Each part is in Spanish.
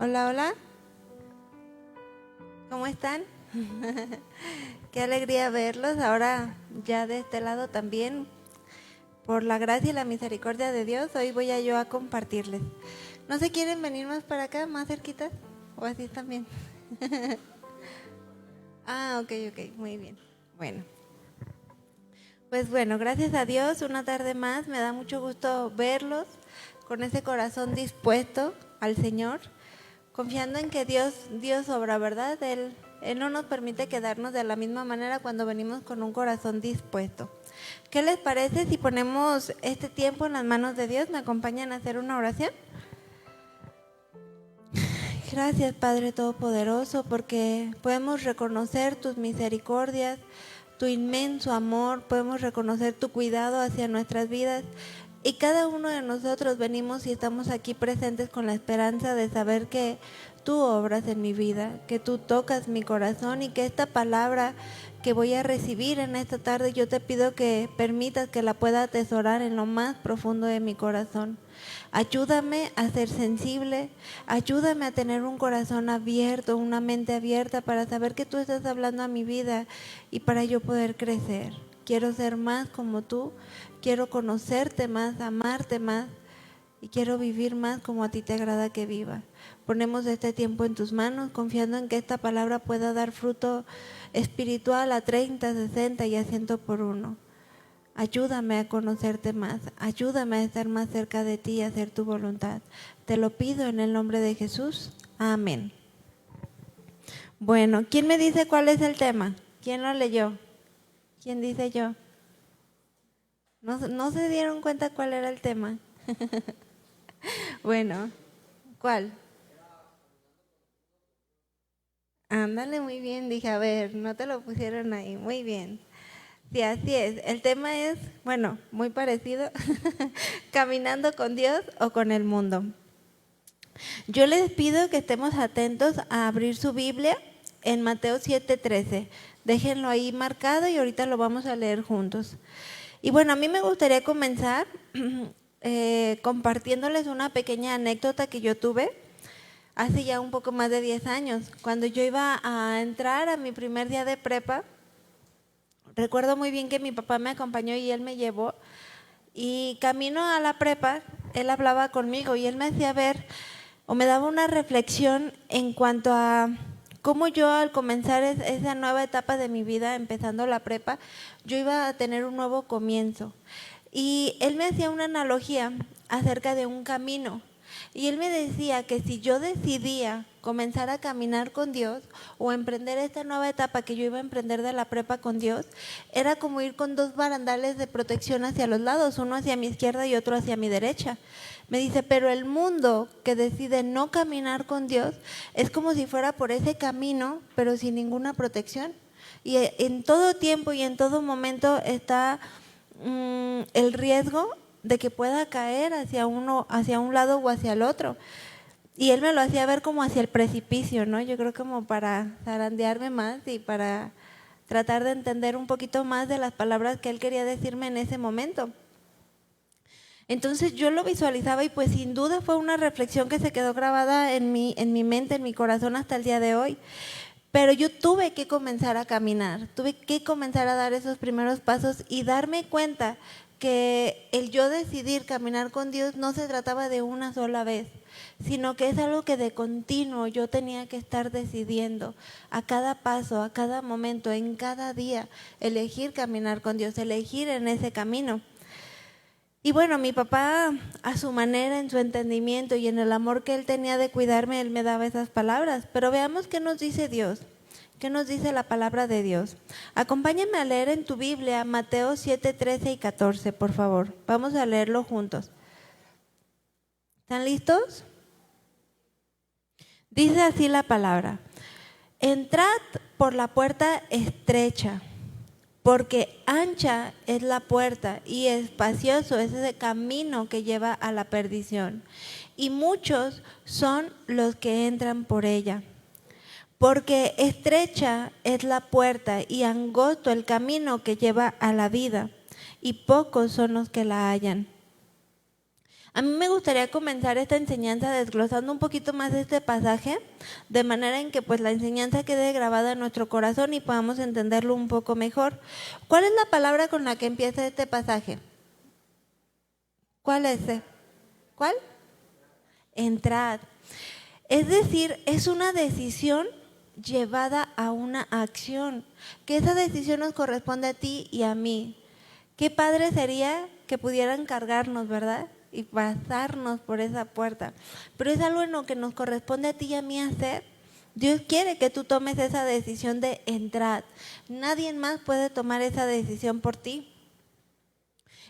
Hola, hola. ¿Cómo están? Qué alegría verlos. Ahora ya de este lado también. Por la gracia y la misericordia de Dios, hoy voy a yo a compartirles. ¿No se quieren venir más para acá, más cerquitas? ¿O así están bien? Ok, muy bien. Bueno. Pues bueno, gracias a Dios, una tarde más. Me da mucho gusto verlos con ese corazón dispuesto al Señor, confiando en que Dios obra, ¿verdad? Él no nos permite quedarnos de la misma manera cuando venimos con un corazón dispuesto. ¿Qué les parece si ponemos este tiempo en las manos de Dios? ¿Me acompañan a hacer una oración? Gracias, Padre Todopoderoso, porque podemos reconocer tus misericordias, tu inmenso amor, podemos reconocer tu cuidado hacia nuestras vidas. Y cada uno de nosotros venimos y estamos aquí presentes con la esperanza de saber que tú obras en mi vida, que tú tocas mi corazón y que esta palabra que voy a recibir en esta tarde, yo te pido que permitas que la pueda atesorar en lo más profundo de mi corazón. Ayúdame a ser sensible, ayúdame a tener un corazón abierto, una mente abierta para saber que tú estás hablando a mi vida y para yo poder crecer. Quiero ser más como tú, quiero conocerte más, amarte más y quiero vivir más como a ti te agrada que viva. Ponemos este tiempo en tus manos, confiando en que esta palabra pueda dar fruto espiritual a 30, 60 y a 100 por uno. Ayúdame a conocerte más, ayúdame a estar más cerca de ti y a hacer tu voluntad. Te lo pido en el nombre de Jesús. Amén. Bueno, ¿quién me dice cuál es el tema? ¿Quién lo leyó? ¿Quién dice yo? ¿No se dieron cuenta cuál era el tema? Bueno, ¿cuál? Ándale, muy bien, dije, a ver, no te lo pusieron ahí, muy bien. Sí, así es. El tema es, bueno, muy parecido, caminando con Dios o con el mundo. Yo les pido que estemos atentos a abrir su Biblia en Mateo 7:13. Déjenlo ahí marcado y ahorita lo vamos a leer juntos. Y bueno, a mí me gustaría comenzar compartiéndoles una pequeña anécdota que yo tuve hace ya un poco más de 10 años. Cuando yo iba a entrar a mi primer día de prepa, recuerdo muy bien que mi papá me acompañó y él me llevó. Y camino a la prepa, él hablaba conmigo y él me hacía ver o me daba una reflexión en cuanto a cómo yo al comenzar esa nueva etapa de mi vida, empezando la prepa, yo iba a tener un nuevo comienzo. Y él me hacía una analogía acerca de un camino. Y él me decía que si yo decidía comenzar a caminar con Dios o emprender esta nueva etapa que yo iba a emprender de la prepa con Dios, era como ir con dos barandales de protección hacia los lados, uno hacia mi izquierda y otro hacia mi derecha. Me dice, pero el mundo que decide no caminar con Dios es como si fuera por ese camino, pero sin ninguna protección. Y en todo tiempo y en todo momento está el riesgo de que pueda caer hacia un lado o hacia el otro. Y él me lo hacía ver como hacia el precipicio, ¿no? Yo creo como para zarandearme más y para tratar de entender un poquito más de las palabras que él quería decirme en ese momento. Entonces yo lo visualizaba y pues sin duda fue una reflexión que se quedó grabada en mi mente, en mi corazón hasta el día de hoy. Pero yo tuve que comenzar a caminar, tuve que comenzar a dar esos primeros pasos y darme cuenta que el yo decidir caminar con Dios no se trataba de una sola vez, sino que es algo que de continuo yo tenía que estar decidiendo a cada paso, a cada momento, en cada día, elegir caminar con Dios, elegir en ese camino. Y bueno, mi papá a su manera, en su entendimiento y en el amor que él tenía de cuidarme, él me daba esas palabras. Pero veamos qué nos dice Dios, qué nos dice la palabra de Dios. Acompáñame a leer en tu Biblia Mateo 7, 13 y 14, por favor. Vamos a leerlo juntos. ¿Están listos? Dice así la palabra. Entrad por la puerta estrecha, porque ancha es la puerta y espacioso es ese camino que lleva a la perdición. Y muchos son los que entran por ella. Porque estrecha es la puerta y angosto el camino que lleva a la vida, y pocos son los que la hallan. A mí me gustaría comenzar esta enseñanza desglosando un poquito más este pasaje, de manera en que pues la enseñanza quede grabada en nuestro corazón y podamos entenderlo un poco mejor. ¿Cuál es la palabra con la que empieza este pasaje? ¿Cuál es? ¿Cuál? Entrad. Es decir, es una decisión llevada a una acción, que esa decisión nos corresponde a ti y a mí. Qué padre sería que pudieran cargarnos, ¿verdad? Y pasarnos por esa puerta. Pero es algo en lo que nos corresponde a ti y a mí hacer. Dios quiere que tú tomes esa decisión de entrar. Nadie más puede tomar esa decisión por ti.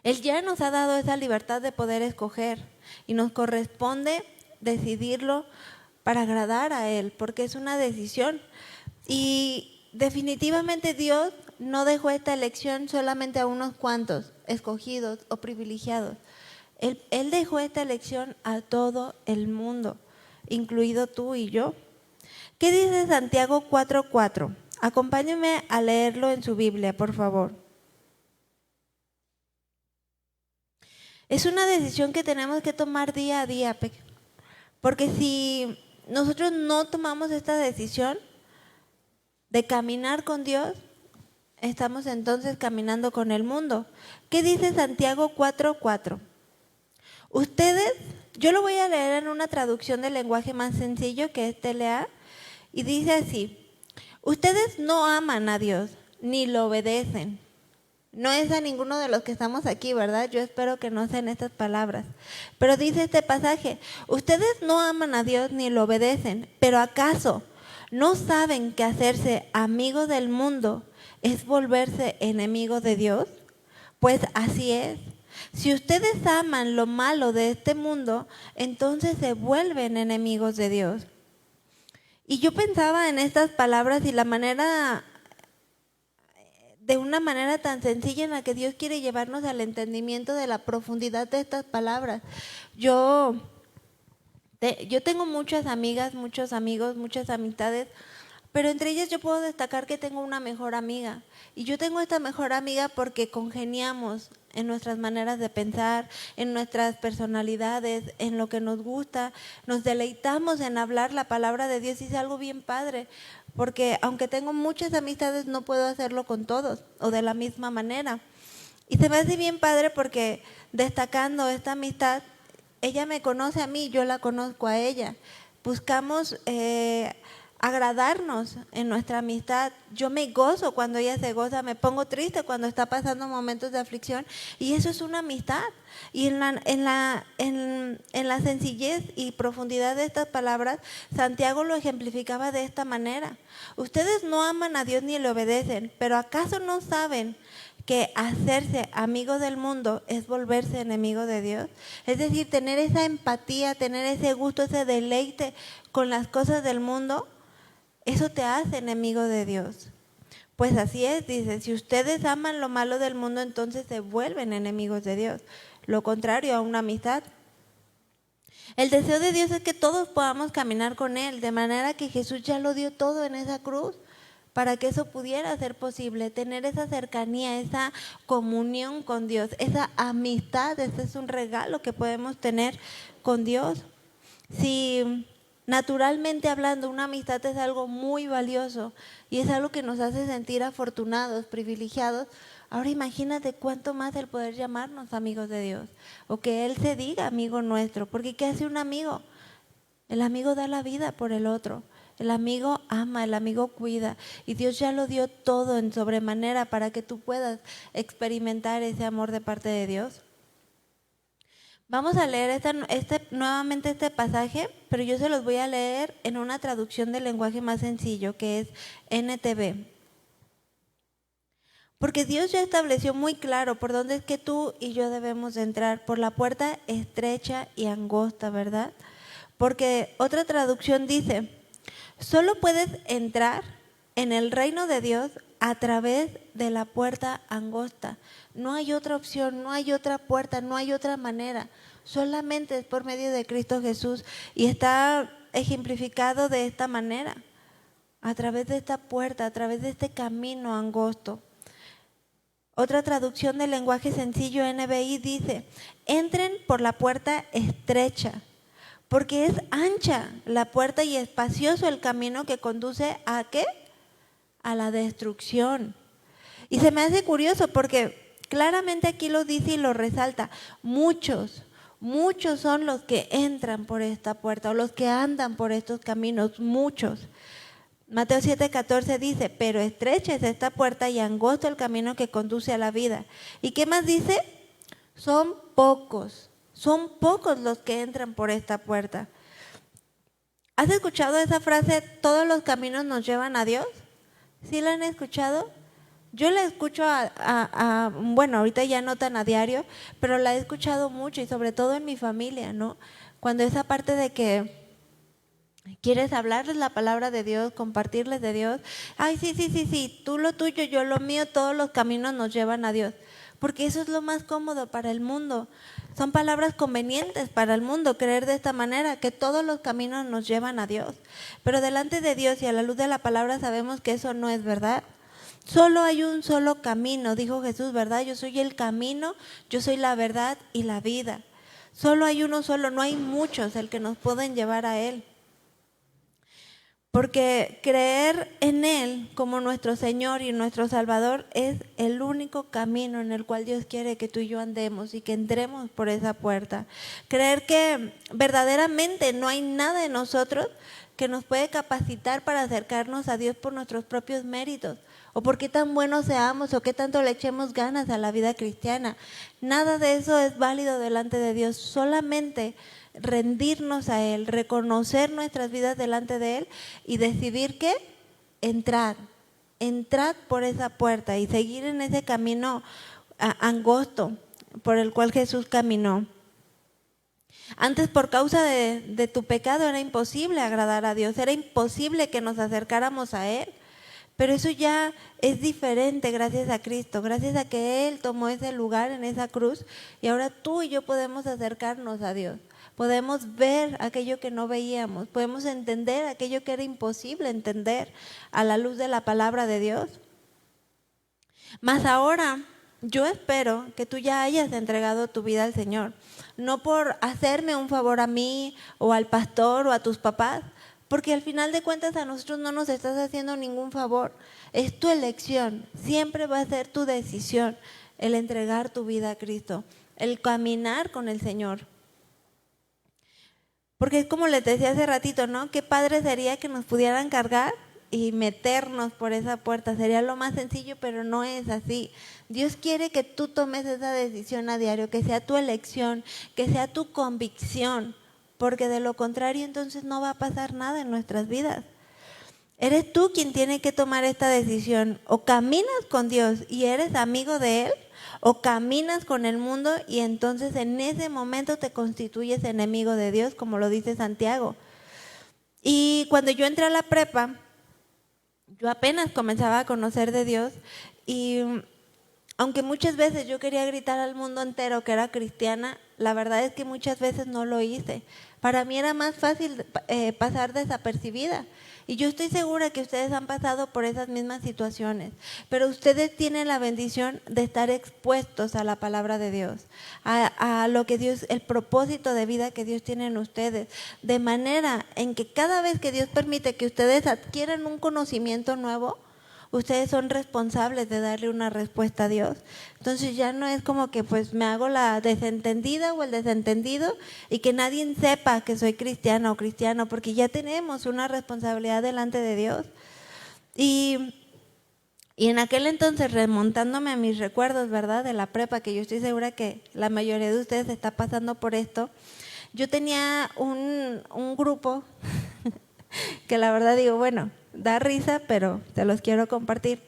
Él ya nos ha dado esa libertad de poder escoger y nos corresponde decidirlo para agradar a Él, porque es una decisión. Y definitivamente Dios no dejó esta elección solamente a unos cuantos escogidos o privilegiados. Él dejó esta elección a todo el mundo, incluido tú y yo. ¿Qué dice Santiago 4:4? Acompáñenme a leerlo en su Biblia, por favor. Es una decisión que tenemos que tomar día a día, porque si nosotros no tomamos esta decisión de caminar con Dios, estamos entonces caminando con el mundo. ¿Qué dice Santiago 4:4? Ustedes, yo lo voy a leer en una traducción del lenguaje más sencillo, que es TLA, y dice así: ustedes no aman a Dios, ni lo obedecen. No es a ninguno de los que estamos aquí, ¿verdad? Yo espero que no sean estas palabras. Pero dice este pasaje: ustedes no aman a Dios ni lo obedecen, pero ¿acaso no saben que hacerse amigo del mundo es volverse enemigo de Dios? Pues así es. Si ustedes aman lo malo de este mundo, entonces se vuelven enemigos de Dios. Y yo pensaba en estas palabras y de una manera tan sencilla en la que Dios quiere llevarnos al entendimiento de la profundidad de estas palabras. Yo tengo muchas amigas, muchos amigos, muchas amistades, pero entre ellas yo puedo destacar que tengo una mejor amiga. Y yo tengo esta mejor amiga porque congeniamos en nuestras maneras de pensar, en nuestras personalidades, en lo que nos gusta. Nos deleitamos en hablar la palabra de Dios y es algo bien padre. Porque aunque tengo muchas amistades, no puedo hacerlo con todos o de la misma manera. Y se me hace bien padre porque destacando esta amistad, ella me conoce a mí, yo la conozco a ella. Buscamos agradarnos en nuestra amistad. Yo me gozo cuando ella se goza, me pongo triste cuando está pasando momentos de aflicción, y eso es una amistad. Y en la sencillez y profundidad de estas palabras, Santiago lo ejemplificaba de esta manera: ustedes no aman a Dios ni le obedecen, pero ¿acaso no saben que hacerse amigo del mundo es volverse enemigo de Dios? Es decir, tener esa empatía, tener ese gusto, ese deleite con las cosas del mundo, eso te hace enemigo de Dios. Pues así es, dice: si ustedes aman lo malo del mundo, entonces se vuelven enemigos de Dios. Lo contrario a una amistad. El deseo de Dios es que todos podamos caminar con Él, de manera que Jesús ya lo dio todo en esa cruz, para que eso pudiera ser posible, tener esa cercanía, esa comunión con Dios, esa amistad. Ese es un regalo que podemos tener con Dios. Si naturalmente hablando, una amistad es algo muy valioso y es algo que nos hace sentir afortunados, privilegiados, ahora imagínate cuánto más el poder llamarnos amigos de Dios, o que Él se diga amigo nuestro. Porque ¿qué hace un amigo? El amigo da la vida por el otro. El amigo ama, el amigo cuida, y Dios ya lo dio todo en sobremanera para que tú puedas experimentar ese amor de parte de Dios. Vamos a leer nuevamente este pasaje, pero yo se los voy a leer en una traducción del lenguaje más sencillo, que es NTV. Porque Dios ya estableció muy claro por dónde es que tú y yo debemos entrar: por la puerta estrecha y angosta, ¿verdad? Porque otra traducción dice: solo puedes entrar en el reino de Dios a través de la puerta angosta. No hay otra opción, no hay otra puerta, no hay otra manera. Solamente es por medio de Cristo Jesús, y está ejemplificado de esta manera: a través de esta puerta, a través de este camino angosto. Otra traducción del lenguaje sencillo NBI dice: entren por la puerta estrecha, porque es ancha la puerta y espacioso el camino que conduce ¿a qué? A la destrucción. Y se me hace curioso porque claramente aquí lo dice y lo resalta. Muchos son los que entran por esta puerta o los que andan por estos caminos, muchos. Mateo 7:14 dice: pero estrecha es esta puerta y angosto el camino que conduce a la vida. ¿Y qué más dice? Son pocos los que entran por esta puerta. ¿Has escuchado esa frase, todos los caminos nos llevan a Dios? ¿Sí la han escuchado? Yo la escucho bueno, ahorita ya no tan a diario, pero la he escuchado mucho y sobre todo en mi familia, ¿no? Cuando esa parte de que quieres hablarles la palabra de Dios, compartirles de Dios. Ay, sí, tú lo tuyo, yo lo mío, todos los caminos nos llevan a Dios. Porque eso es lo más cómodo para el mundo. Son palabras convenientes para el mundo, creer de esta manera, que todos los caminos nos llevan a Dios. Pero delante de Dios y a la luz de la palabra sabemos que eso no es verdad. Solo hay un solo camino, dijo Jesús, ¿verdad? Yo soy el camino, yo soy la verdad y la vida. Solo hay uno solo, no hay muchos el que nos pueden llevar a Él. Porque creer en Él como nuestro Señor y nuestro Salvador es el único camino en el cual Dios quiere que tú y yo andemos y que entremos por esa puerta. Creer que verdaderamente no hay nada en nosotros que nos puede capacitar para acercarnos a Dios por nuestros propios méritos, o por qué tan buenos seamos, o qué tanto le echemos ganas a la vida cristiana. Nada de eso es válido delante de Dios, solamente rendirnos a Él, reconocer nuestras vidas delante de Él y decidir que entrad por esa puerta y seguir en ese camino angosto por el cual Jesús caminó. Antes, por causa de tu pecado, era imposible agradar a Dios, era imposible que nos acercáramos a Él. Pero eso ya es diferente gracias a Cristo, gracias a que Él tomó ese lugar en esa cruz y ahora tú y yo podemos acercarnos a Dios. Podemos ver aquello que no veíamos, podemos entender aquello que era imposible entender a la luz de la palabra de Dios. Mas ahora yo espero que tú ya hayas entregado tu vida al Señor, no por hacerme un favor a mí o al pastor o a tus papás, porque al final de cuentas a nosotros no nos estás haciendo ningún favor. Es tu elección, siempre va a ser tu decisión el entregar tu vida a Cristo, el caminar con el Señor. Porque es como les decía hace ratito, ¿no? Qué padre sería que nos pudieran cargar y meternos por esa puerta. Sería lo más sencillo, pero no es así. Dios quiere que tú tomes esa decisión a diario, que sea tu elección, que sea tu convicción, porque de lo contrario entonces no va a pasar nada en nuestras vidas. Eres tú quien tiene que tomar esta decisión. O caminas con Dios y eres amigo de Él, o caminas con el mundo y entonces en ese momento te constituyes enemigo de Dios, como lo dice Santiago. Y cuando yo entré a la prepa, yo apenas comenzaba a conocer de Dios y aunque muchas veces yo quería gritar al mundo entero que era cristiana, la verdad es que muchas veces no lo hice. Para mí era más fácil pasar desapercibida. Y yo estoy segura que ustedes han pasado por esas mismas situaciones, pero ustedes tienen la bendición de estar expuestos a la palabra de Dios, a lo que Dios, el propósito de vida que Dios tiene en ustedes, de manera en que cada vez que Dios permite que ustedes adquieran un conocimiento nuevo, ustedes son responsables de darle una respuesta a Dios. Entonces ya no es como que pues me hago la desentendida o el desentendido y que nadie sepa que soy cristiana o cristiano, porque ya tenemos una responsabilidad delante de Dios. Y en aquel entonces, remontándome a mis recuerdos, ¿verdad? De la prepa, que yo estoy segura que la mayoría de ustedes está pasando por esto, yo tenía un grupo que la verdad digo, bueno, da risa, pero te los quiero compartir.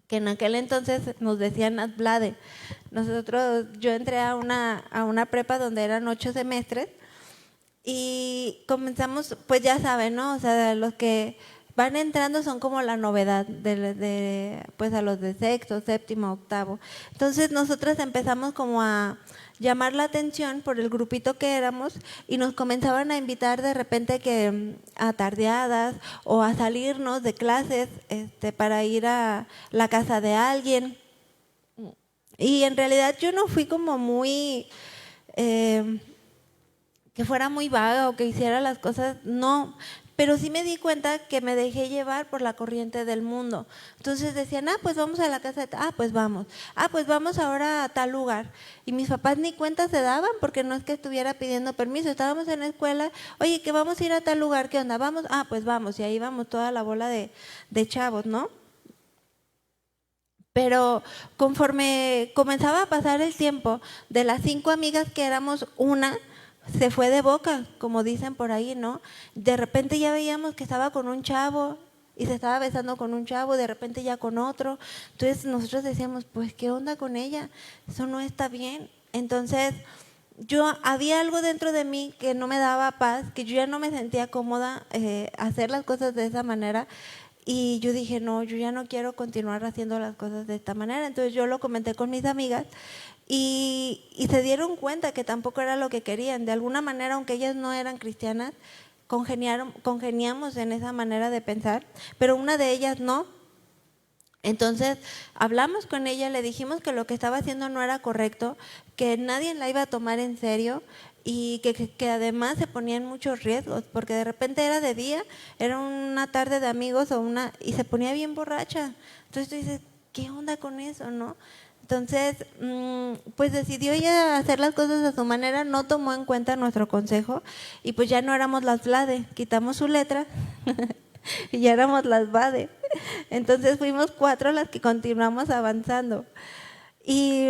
Que en aquel entonces nos decían Adblade. Yo entré a una prepa donde eran 8 semestres y comenzamos, pues ya saben, ¿no? O sea, los que van entrando son como la novedad pues a los de sexto, séptimo, octavo. Entonces nosotros empezamos como a llamar la atención por el grupito que éramos y nos comenzaban a invitar de repente que a tardeadas o a salirnos de clases para ir a la casa de alguien Y en realidad yo no fui como muy, que fuera muy vaga o que hiciera las cosas, no. Pero sí me di cuenta que me dejé llevar por la corriente del mundo. Entonces decían, pues vamos a la casa de pues vamos. Pues vamos ahora a tal lugar. Y mis papás ni cuenta se daban porque no es que estuviera pidiendo permiso. Estábamos en la escuela, oye, que vamos a ir a tal lugar, ¿qué onda? Vamos, pues vamos. Y ahí vamos toda la bola de chavos, ¿no? Pero conforme comenzaba a pasar el tiempo, de las 5 amigas que éramos, una se fue de boca, como dicen por ahí, ¿no? De repente ya veíamos que estaba con un chavo y se estaba besando con un chavo, de repente ya con otro. Entonces nosotros decíamos, pues, ¿qué onda con ella? Eso no está bien. Entonces, había algo dentro de mí que no me daba paz, que yo ya no me sentía cómoda hacer las cosas de esa manera. Y yo dije, no, yo ya no quiero continuar haciendo las cosas de esta manera. Entonces yo lo comenté con mis amigas y se dieron cuenta que tampoco era lo que querían. De alguna manera, aunque ellas no eran cristianas, congeniamos en esa manera de pensar, pero una de ellas no. Entonces hablamos con ella, le dijimos que lo que estaba haciendo no era correcto, que nadie la iba a tomar en serio y que además se ponía en muchos riesgos, porque de repente era de día, era una tarde de amigos y se ponía bien borracha. Entonces tú dices, ¿qué onda con eso, no? Entonces, pues decidió ella hacer las cosas a su manera, no tomó en cuenta nuestro consejo y pues ya no éramos las Vlade, quitamos su letra y ya éramos las Vade. Entonces fuimos 4 las que continuamos avanzando. Y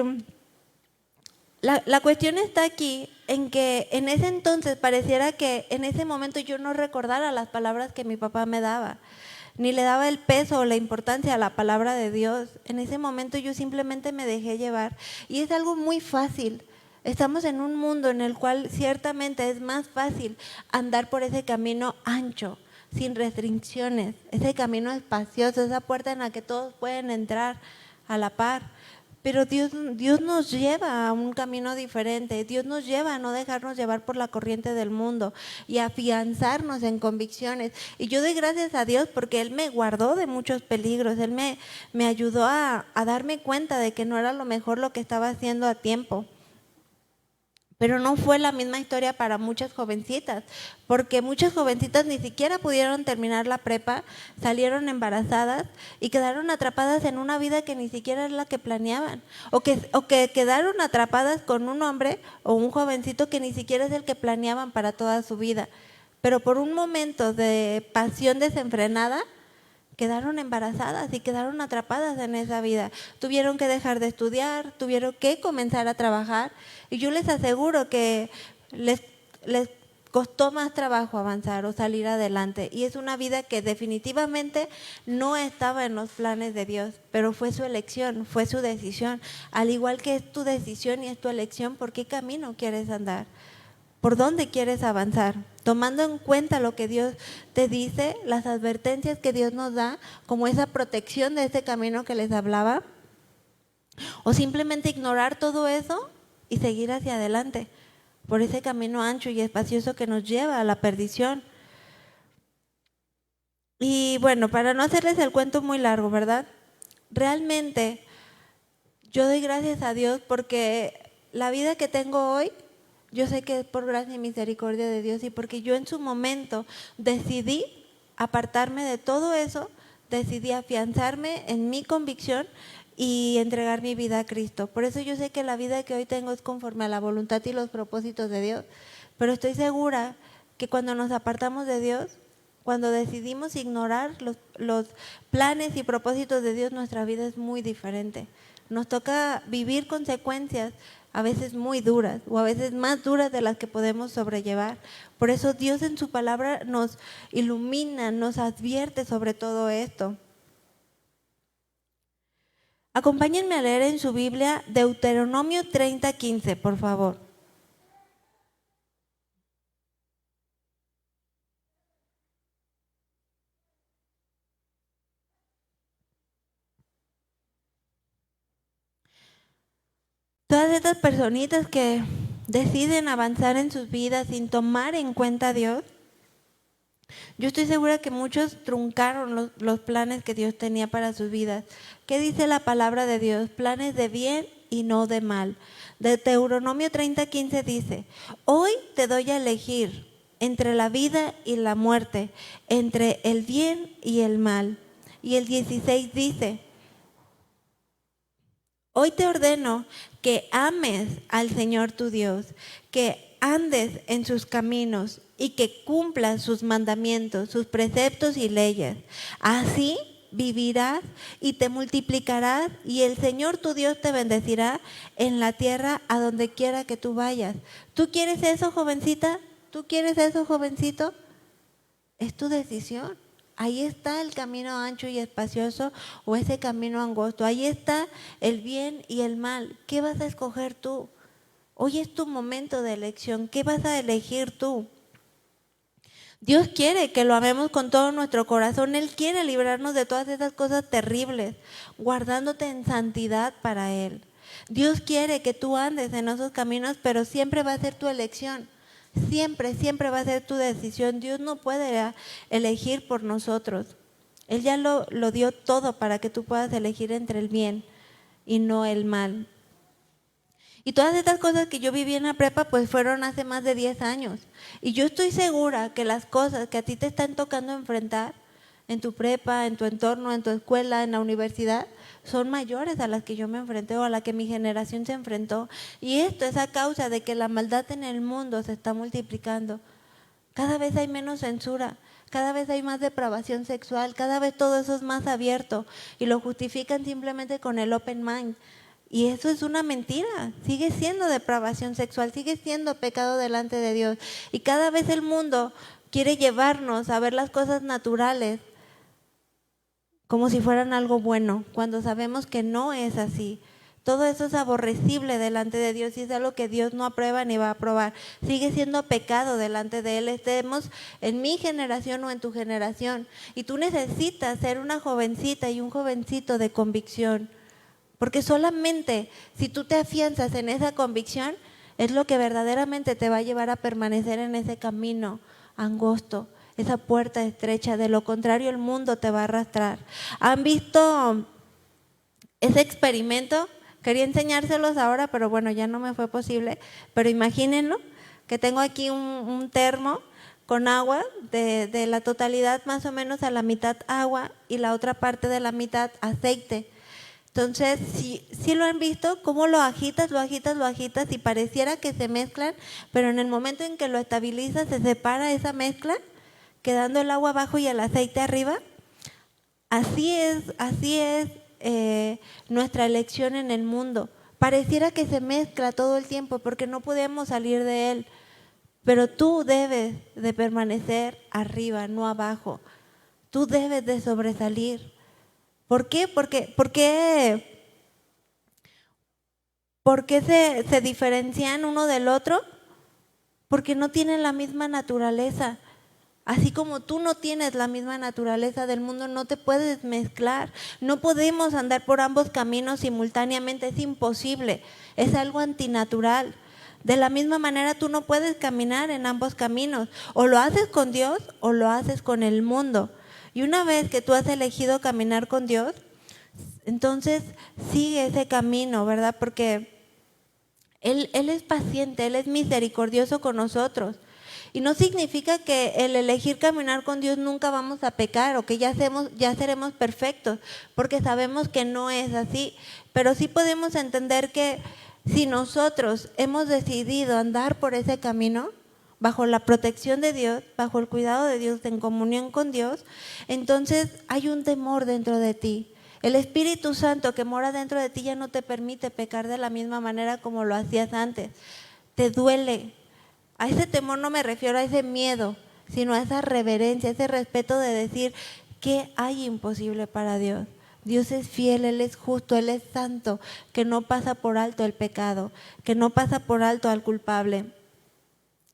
la cuestión está aquí en que en ese entonces pareciera que en ese momento yo no recordara las palabras que mi papá me daba, ni le daba el peso o la importancia a la palabra de Dios. En ese momento yo simplemente me dejé llevar y es algo muy fácil. Estamos en un mundo en el cual ciertamente es más fácil andar por ese camino ancho, sin restricciones, ese camino espacioso, esa puerta en la que todos pueden entrar a la par. Pero Dios nos lleva a un camino diferente, Dios nos lleva a no dejarnos llevar por la corriente del mundo y a afianzarnos en convicciones. Y yo doy gracias a Dios porque Él me guardó de muchos peligros, Él me ayudó a darme cuenta de que no era lo mejor lo que estaba haciendo a tiempo. Pero no fue la misma historia para muchas jovencitas, porque muchas jovencitas ni siquiera pudieron terminar la prepa, salieron embarazadas y quedaron atrapadas en una vida que ni siquiera es la que planeaban, o que quedaron atrapadas con un hombre o un jovencito que ni siquiera es el que planeaban para toda su vida. Pero por un momento de pasión desenfrenada, quedaron embarazadas y quedaron atrapadas en esa vida. Tuvieron que dejar de estudiar, tuvieron que comenzar a trabajar y yo les aseguro que les costó más trabajo avanzar o salir adelante. Y es una vida que definitivamente no estaba en los planes de Dios, pero fue su elección, fue su decisión. Al igual que es tu decisión y es tu elección, ¿por qué camino quieres andar? ¿Por dónde quieres avanzar? Tomando en cuenta lo que Dios te dice, las advertencias que Dios nos da, como esa protección de este camino que les hablaba, o simplemente ignorar todo eso y seguir hacia adelante, por ese camino ancho y espacioso que nos lleva a la perdición. Y bueno, para no hacerles el cuento muy largo, ¿verdad? Realmente yo doy gracias a Dios porque la vida que tengo hoy, yo sé que es por gracia y misericordia de Dios y porque yo en su momento decidí apartarme de todo eso, decidí afianzarme en mi convicción y entregar mi vida a Cristo. Por eso yo sé que la vida que hoy tengo es conforme a la voluntad y los propósitos de Dios, pero estoy segura que cuando nos apartamos de Dios, cuando decidimos ignorar los planes y propósitos de Dios, nuestra vida es muy diferente. Nos toca vivir consecuencias a veces muy duras o a veces más duras de las que podemos sobrellevar. Por eso Dios en su palabra nos ilumina, nos advierte sobre todo esto. Acompáñenme a leer en su Biblia Deuteronomio 30:15, por favor. Todas estas personitas que deciden avanzar en sus vidas sin tomar en cuenta a Dios, yo estoy segura que muchos truncaron los planes que Dios tenía para sus vidas. ¿Qué dice la palabra de Dios? Planes de bien y no de mal. Deuteronomio 30:15 dice: hoy te doy a elegir entre la vida y la muerte, entre el bien y el mal. Y el 16 dice: hoy te ordeno que ames al Señor tu Dios, que andes en sus caminos y que cumplas sus mandamientos, sus preceptos y leyes. Así vivirás y te multiplicarás, y el Señor tu Dios te bendecirá en la tierra a donde quiera que tú vayas. ¿Tú quieres eso, jovencita? ¿Tú quieres eso, jovencito? Es tu decisión. Ahí está el camino ancho y espacioso o ese camino angosto. Ahí está el bien y el mal. ¿Qué vas a escoger tú? Hoy es tu momento de elección. ¿Qué vas a elegir tú? Dios quiere que lo amemos con todo nuestro corazón. Él quiere librarnos de todas esas cosas terribles, guardándote en santidad para Él. Dios quiere que tú andes en esos caminos, pero siempre va a ser tu elección. Siempre va a ser tu decisión. Dios no puede elegir por nosotros. Él ya lo dio todo para que tú puedas elegir entre el bien y no el mal. Y todas estas cosas que yo viví en la prepa pues fueron hace más de 10 años. Y yo estoy segura que las cosas que a ti te están tocando enfrentar en tu prepa, en tu entorno, en tu escuela, en la universidad, son mayores a las que yo me enfrenté o a las que mi generación se enfrentó. Y esto es a causa de que la maldad en el mundo se está multiplicando. Cada vez hay menos censura, cada vez hay más depravación sexual, cada vez todo eso es más abierto y lo justifican simplemente con el open mind. Y eso es una mentira, sigue siendo depravación sexual, sigue siendo pecado delante de Dios. Y cada vez el mundo quiere llevarnos a ver las cosas naturales como si fueran algo bueno, cuando sabemos que no es así. Todo eso es aborrecible delante de Dios y es algo que Dios no aprueba ni va a aprobar. Sigue siendo pecado delante de Él, estemos en mi generación o en tu generación. Y tú necesitas ser una jovencita y un jovencito de convicción. Porque solamente si tú te afianzas en esa convicción es lo que verdaderamente te va a llevar a permanecer en ese camino angosto, esa puerta estrecha. De lo contrario el mundo te va a arrastrar. ¿Han visto ese experimento? Quería enseñárselos ahora, pero bueno, ya no me fue posible. Pero imagínenlo, que tengo aquí un termo con agua, de la totalidad más o menos a la mitad agua y la otra parte de la mitad aceite. Entonces, si lo han visto, cómo lo agitas y pareciera que se mezclan, pero en el momento en que lo estabilizas se separa esa mezcla, quedando el agua abajo y el aceite arriba. Así es nuestra elección en el mundo. Pareciera que se mezcla todo el tiempo porque no podemos salir de él, pero tú debes de permanecer arriba, no abajo. Tú debes de sobresalir. ¿Por qué? ¿Por qué se diferencian uno del otro? Porque no tienen la misma naturaleza. Así como tú no tienes la misma naturaleza del mundo, no te puedes mezclar. No podemos andar por ambos caminos simultáneamente, es imposible, es algo antinatural. De la misma manera tú no puedes caminar en ambos caminos, o lo haces con Dios o lo haces con el mundo. Y una vez que tú has elegido caminar con Dios, entonces sigue ese camino, ¿verdad? Porque Él es paciente, Él es misericordioso con nosotros. Y no significa que el elegir caminar con Dios nunca vamos a pecar o que ya seremos perfectos, porque sabemos que no es así. Pero sí podemos entender que si nosotros hemos decidido andar por ese camino, bajo la protección de Dios, bajo el cuidado de Dios, en comunión con Dios, entonces hay un temor dentro de ti. El Espíritu Santo que mora dentro de ti ya no te permite pecar de la misma manera como lo hacías antes. Te duele. A ese temor no me refiero a ese miedo, sino a esa reverencia, ese respeto de decir, ¿qué hay imposible para Dios? Dios es fiel, Él es justo, Él es santo, que no pasa por alto el pecado, que no pasa por alto al culpable.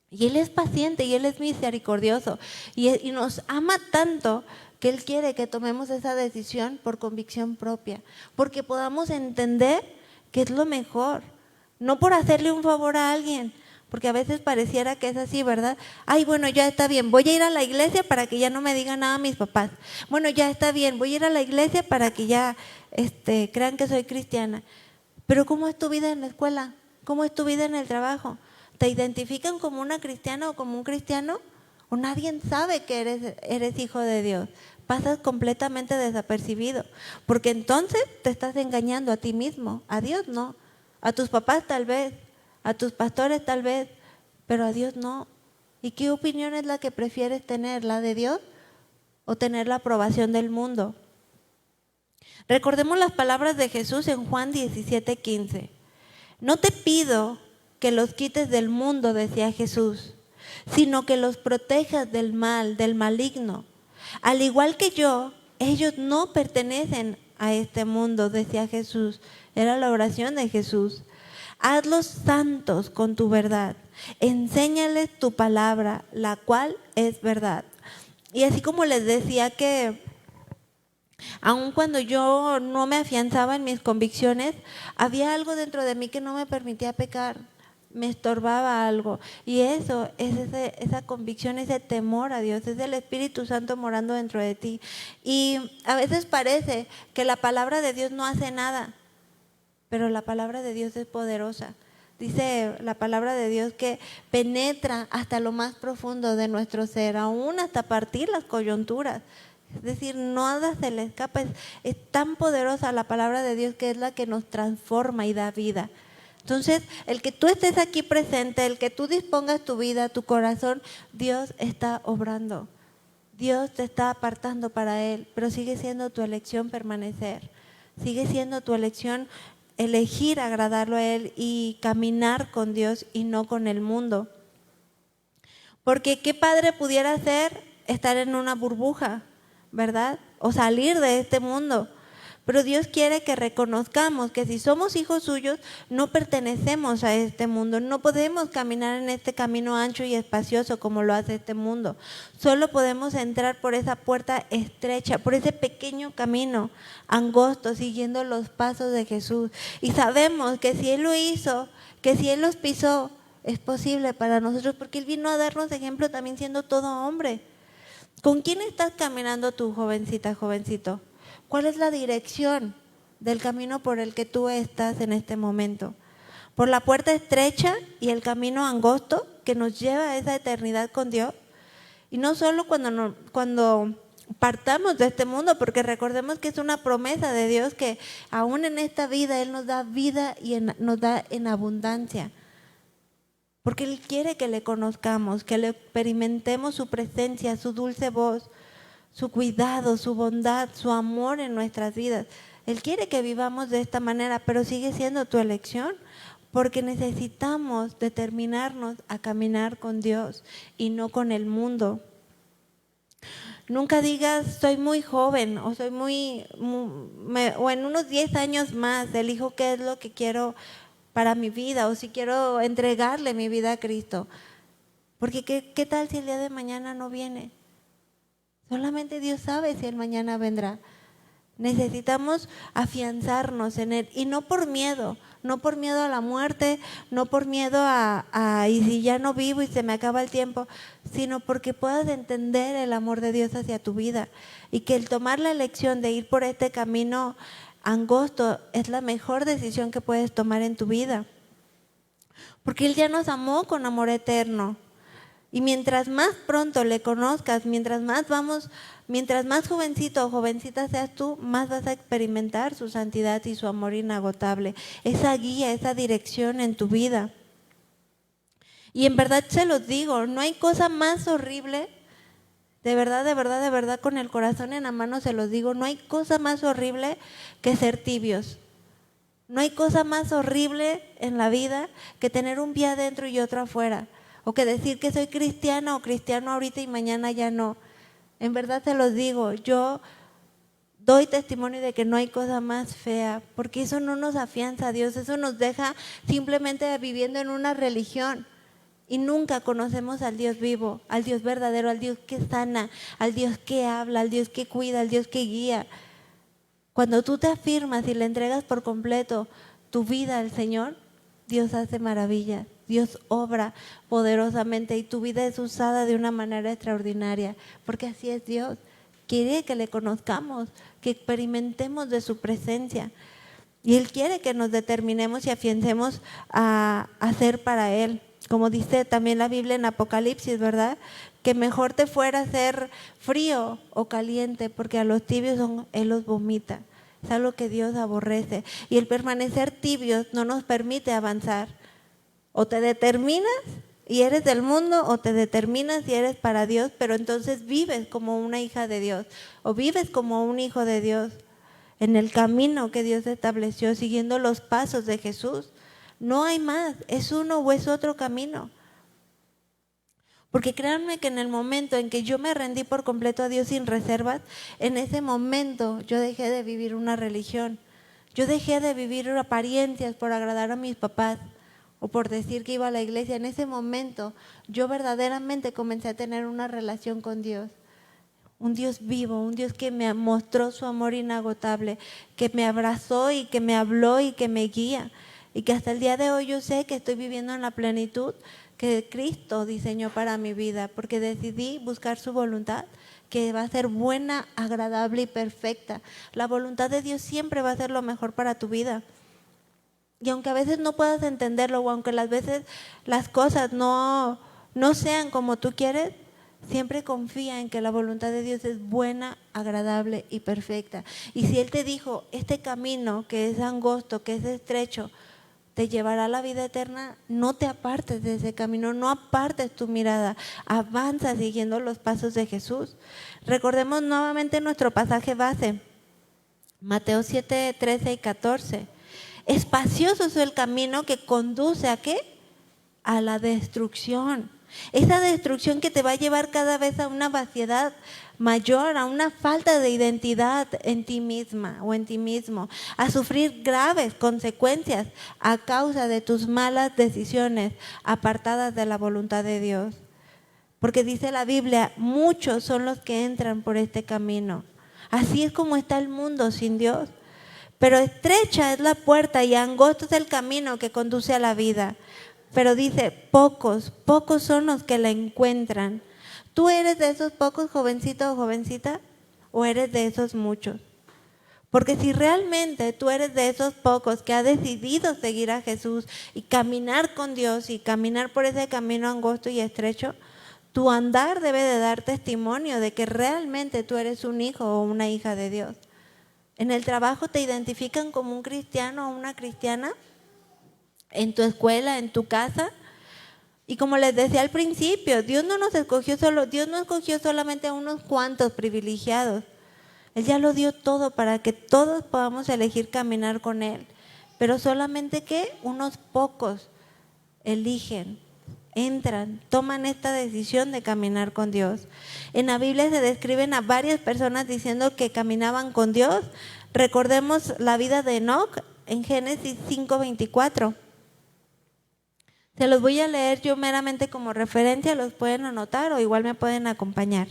Y Él es paciente y Él es misericordioso y nos ama tanto que Él quiere que tomemos esa decisión por convicción propia, porque podamos entender que es lo mejor, no por hacerle un favor a alguien, porque a veces pareciera que es así, ¿verdad? Ay, bueno, ya está bien, voy a ir a la iglesia para que ya no me digan nada mis papás. Bueno, ya está bien, voy a ir a la iglesia para que ya crean que soy cristiana. Pero ¿cómo es tu vida en la escuela? ¿Cómo es tu vida en el trabajo? ¿Te identifican como una cristiana o como un cristiano? ¿O nadie sabe que eres hijo de Dios? Pasas completamente desapercibido, porque entonces te estás engañando a ti mismo, a Dios no, a tus papás tal vez, a tus pastores tal vez, pero a Dios no. ¿Y qué opinión es la que prefieres tener, la de Dios o tener la aprobación del mundo? Recordemos las palabras de Jesús en Juan 17:15. No te pido que los quites del mundo, decía Jesús, sino que los protejas del mal, del maligno. Al igual que yo, ellos no pertenecen a este mundo, decía Jesús. Era la oración de Jesús. Hazlos santos con tu verdad. Enséñales tu palabra, la cual es verdad. Y así como les decía que aun cuando yo no me afianzaba en mis convicciones, había algo dentro de mí que no me permitía pecar, me estorbaba algo. Y eso es esa convicción, ese temor a Dios, es el Espíritu Santo morando dentro de ti. Y a veces parece que la palabra de Dios no hace nada, pero la palabra de Dios es poderosa. Dice la palabra de Dios que penetra hasta lo más profundo de nuestro ser, aún hasta partir las coyunturas. Es decir, nada se le escapa. Es tan poderosa la palabra de Dios que es la que nos transforma y da vida. Entonces, el que tú estés aquí presente, el que tú dispongas tu vida, tu corazón, Dios está obrando. Dios te está apartando para Él, pero sigue siendo tu elección permanecer. Sigue siendo tu elección elegir agradarlo a Él y caminar con Dios y no con el mundo. Porque qué padre pudiera ser estar en una burbuja, ¿verdad? O salir de este mundo. Pero Dios quiere que reconozcamos que si somos hijos suyos, no pertenecemos a este mundo. No podemos caminar en este camino ancho y espacioso como lo hace este mundo. Solo podemos entrar por esa puerta estrecha, por ese pequeño camino angosto, siguiendo los pasos de Jesús. Y sabemos que si Él lo hizo, que si Él los pisó, es posible para nosotros, porque Él vino a darnos ejemplo también siendo todo hombre. ¿Con quién estás caminando tú, jovencita, jovencito? ¿Cuál es la dirección del camino por el que tú estás en este momento? ¿Por la puerta estrecha y el camino angosto que nos lleva a esa eternidad con Dios? Y no solo cuando partamos de este mundo, porque recordemos que es una promesa de Dios que aún en esta vida Él nos da vida y nos da en abundancia. Porque Él quiere que le conozcamos, que le experimentemos su presencia, su dulce voz, su cuidado, su bondad, su amor en nuestras vidas. Él quiere que vivamos de esta manera, pero sigue siendo tu elección, porque necesitamos determinarnos a caminar con Dios y no con el mundo. Nunca digas, soy muy joven o soy o en unos 10 años más elijo qué es lo que quiero para mi vida o si quiero entregarle mi vida a Cristo. Porque ¿qué tal si el día de mañana no viene? Solamente Dios sabe si el mañana vendrá. Necesitamos afianzarnos en Él y no por miedo a la muerte, no por miedo a y si ya no vivo y se me acaba el tiempo, sino porque puedas entender el amor de Dios hacia tu vida y que el tomar la elección de ir por este camino angosto es la mejor decisión que puedes tomar en tu vida. Porque Él ya nos amó con amor eterno. Y mientras más pronto le conozcas, mientras más jovencito o jovencita seas tú, más vas a experimentar su santidad y su amor inagotable, esa guía, esa dirección en tu vida. Y en verdad se los digo, no hay cosa más horrible, de verdad, con el corazón en la mano se los digo, no hay cosa más horrible que ser tibios. No hay cosa más horrible en la vida que tener un pie adentro y otro afuera. O que decir que soy cristiana o cristiano ahorita y mañana ya no. En verdad te los digo, yo doy testimonio de que no hay cosa más fea, porque eso no nos afianza a Dios, eso nos deja simplemente viviendo en una religión y nunca conocemos al Dios vivo, al Dios verdadero, al Dios que sana, al Dios que habla, al Dios que cuida, al Dios que guía. Cuando tú te afirmas y le entregas por completo tu vida al Señor, Dios hace maravillas. Dios obra poderosamente y tu vida es usada de una manera extraordinaria, porque así es Dios. Quiere que le conozcamos, que experimentemos de su presencia. Y Él quiere que nos determinemos y afiancemos a hacer para Él. Como dice también la Biblia en Apocalipsis, ¿verdad? Que mejor te fuera ser frío o caliente, porque a los tibios Él los vomita. Es algo que Dios aborrece. Y el permanecer tibios no nos permite avanzar. O te determinas y eres del mundo, o te determinas y eres para Dios, pero entonces vives como una hija de Dios, o vives como un hijo de Dios, en el camino que Dios estableció, siguiendo los pasos de Jesús. No hay más, es uno o es otro camino. Porque créanme que en el momento en que yo me rendí por completo a Dios sin reservas, en ese momento yo dejé de vivir una religión. Yo dejé de vivir apariencias por agradar a mis papás o por decir que iba a la iglesia. En ese momento yo verdaderamente comencé a tener una relación con Dios. Un Dios vivo, un Dios que me mostró su amor inagotable, que me abrazó y que me habló y que me guía. Y que hasta el día de hoy yo sé que estoy viviendo en la plenitud que Cristo diseñó para mi vida, porque decidí buscar su voluntad, que va a ser buena, agradable y perfecta. La voluntad de Dios siempre va a ser lo mejor para tu vida. Y aunque a veces no puedas entenderlo, o aunque las veces las cosas no sean como tú quieres, siempre confía en que la voluntad de Dios es buena, agradable y perfecta. Y si Él te dijo, este camino que es angosto, que es estrecho, te llevará a la vida eterna, no te apartes de ese camino, no apartes tu mirada, avanza siguiendo los pasos de Jesús. Recordemos nuevamente nuestro pasaje base, Mateo 7, 13 y 14. Espacioso es el camino que conduce ¿a qué? A la destrucción. Esa destrucción que te va a llevar cada vez a una vaciedad mayor, a una falta de identidad en ti misma o en ti mismo, a sufrir graves consecuencias a causa de tus malas decisiones apartadas de la voluntad de Dios. Porque dice la Biblia, muchos son los que entran por este camino. Así es como está el mundo sin Dios. Pero estrecha es la puerta y angosto es el camino que conduce a la vida. Pero dice, pocos son los que la encuentran. ¿Tú eres de esos pocos, jovencito o jovencita? ¿O eres de esos muchos? Porque si realmente tú eres de esos pocos que ha decidido seguir a Jesús y caminar con Dios y caminar por ese camino angosto y estrecho, tu andar debe de dar testimonio de que realmente tú eres un hijo o una hija de Dios. ¿En el trabajo te identifican como un cristiano o una cristiana? ¿En tu escuela, en tu casa? Y como les decía al principio, Dios no escogió solamente a unos cuantos privilegiados. Él ya lo dio todo para que todos podamos elegir caminar con Él. Pero solamente que unos pocos eligen, entran, toman esta decisión de caminar con Dios. En la Biblia se describen a varias personas diciendo que caminaban con Dios. Recordemos la vida de Enoc en Génesis 5:24. Se los voy a leer yo meramente como referencia, los pueden anotar o igual me pueden acompañar.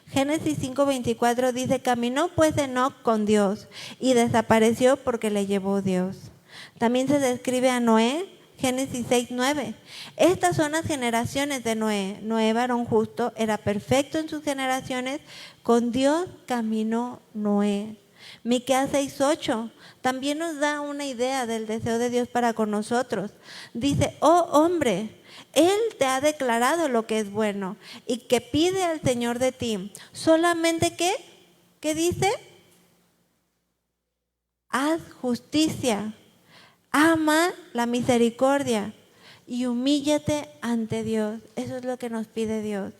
Génesis 5:24 dice, caminó pues Enoc con Dios y desapareció porque le llevó Dios. También se describe a Noé, Génesis 6:9. Estas son las generaciones de Noé. Noé, varón justo, era perfecto en sus generaciones, con Dios caminó Noé. Miqueas 6:8 también nos da una idea del deseo de Dios para con nosotros. Dice, oh hombre, Él te ha declarado lo que es bueno y que pide al Señor de ti. Solamente que, ¿qué dice? Haz justicia, ama la misericordia y humíllate ante Dios. Eso es lo que nos pide Dios.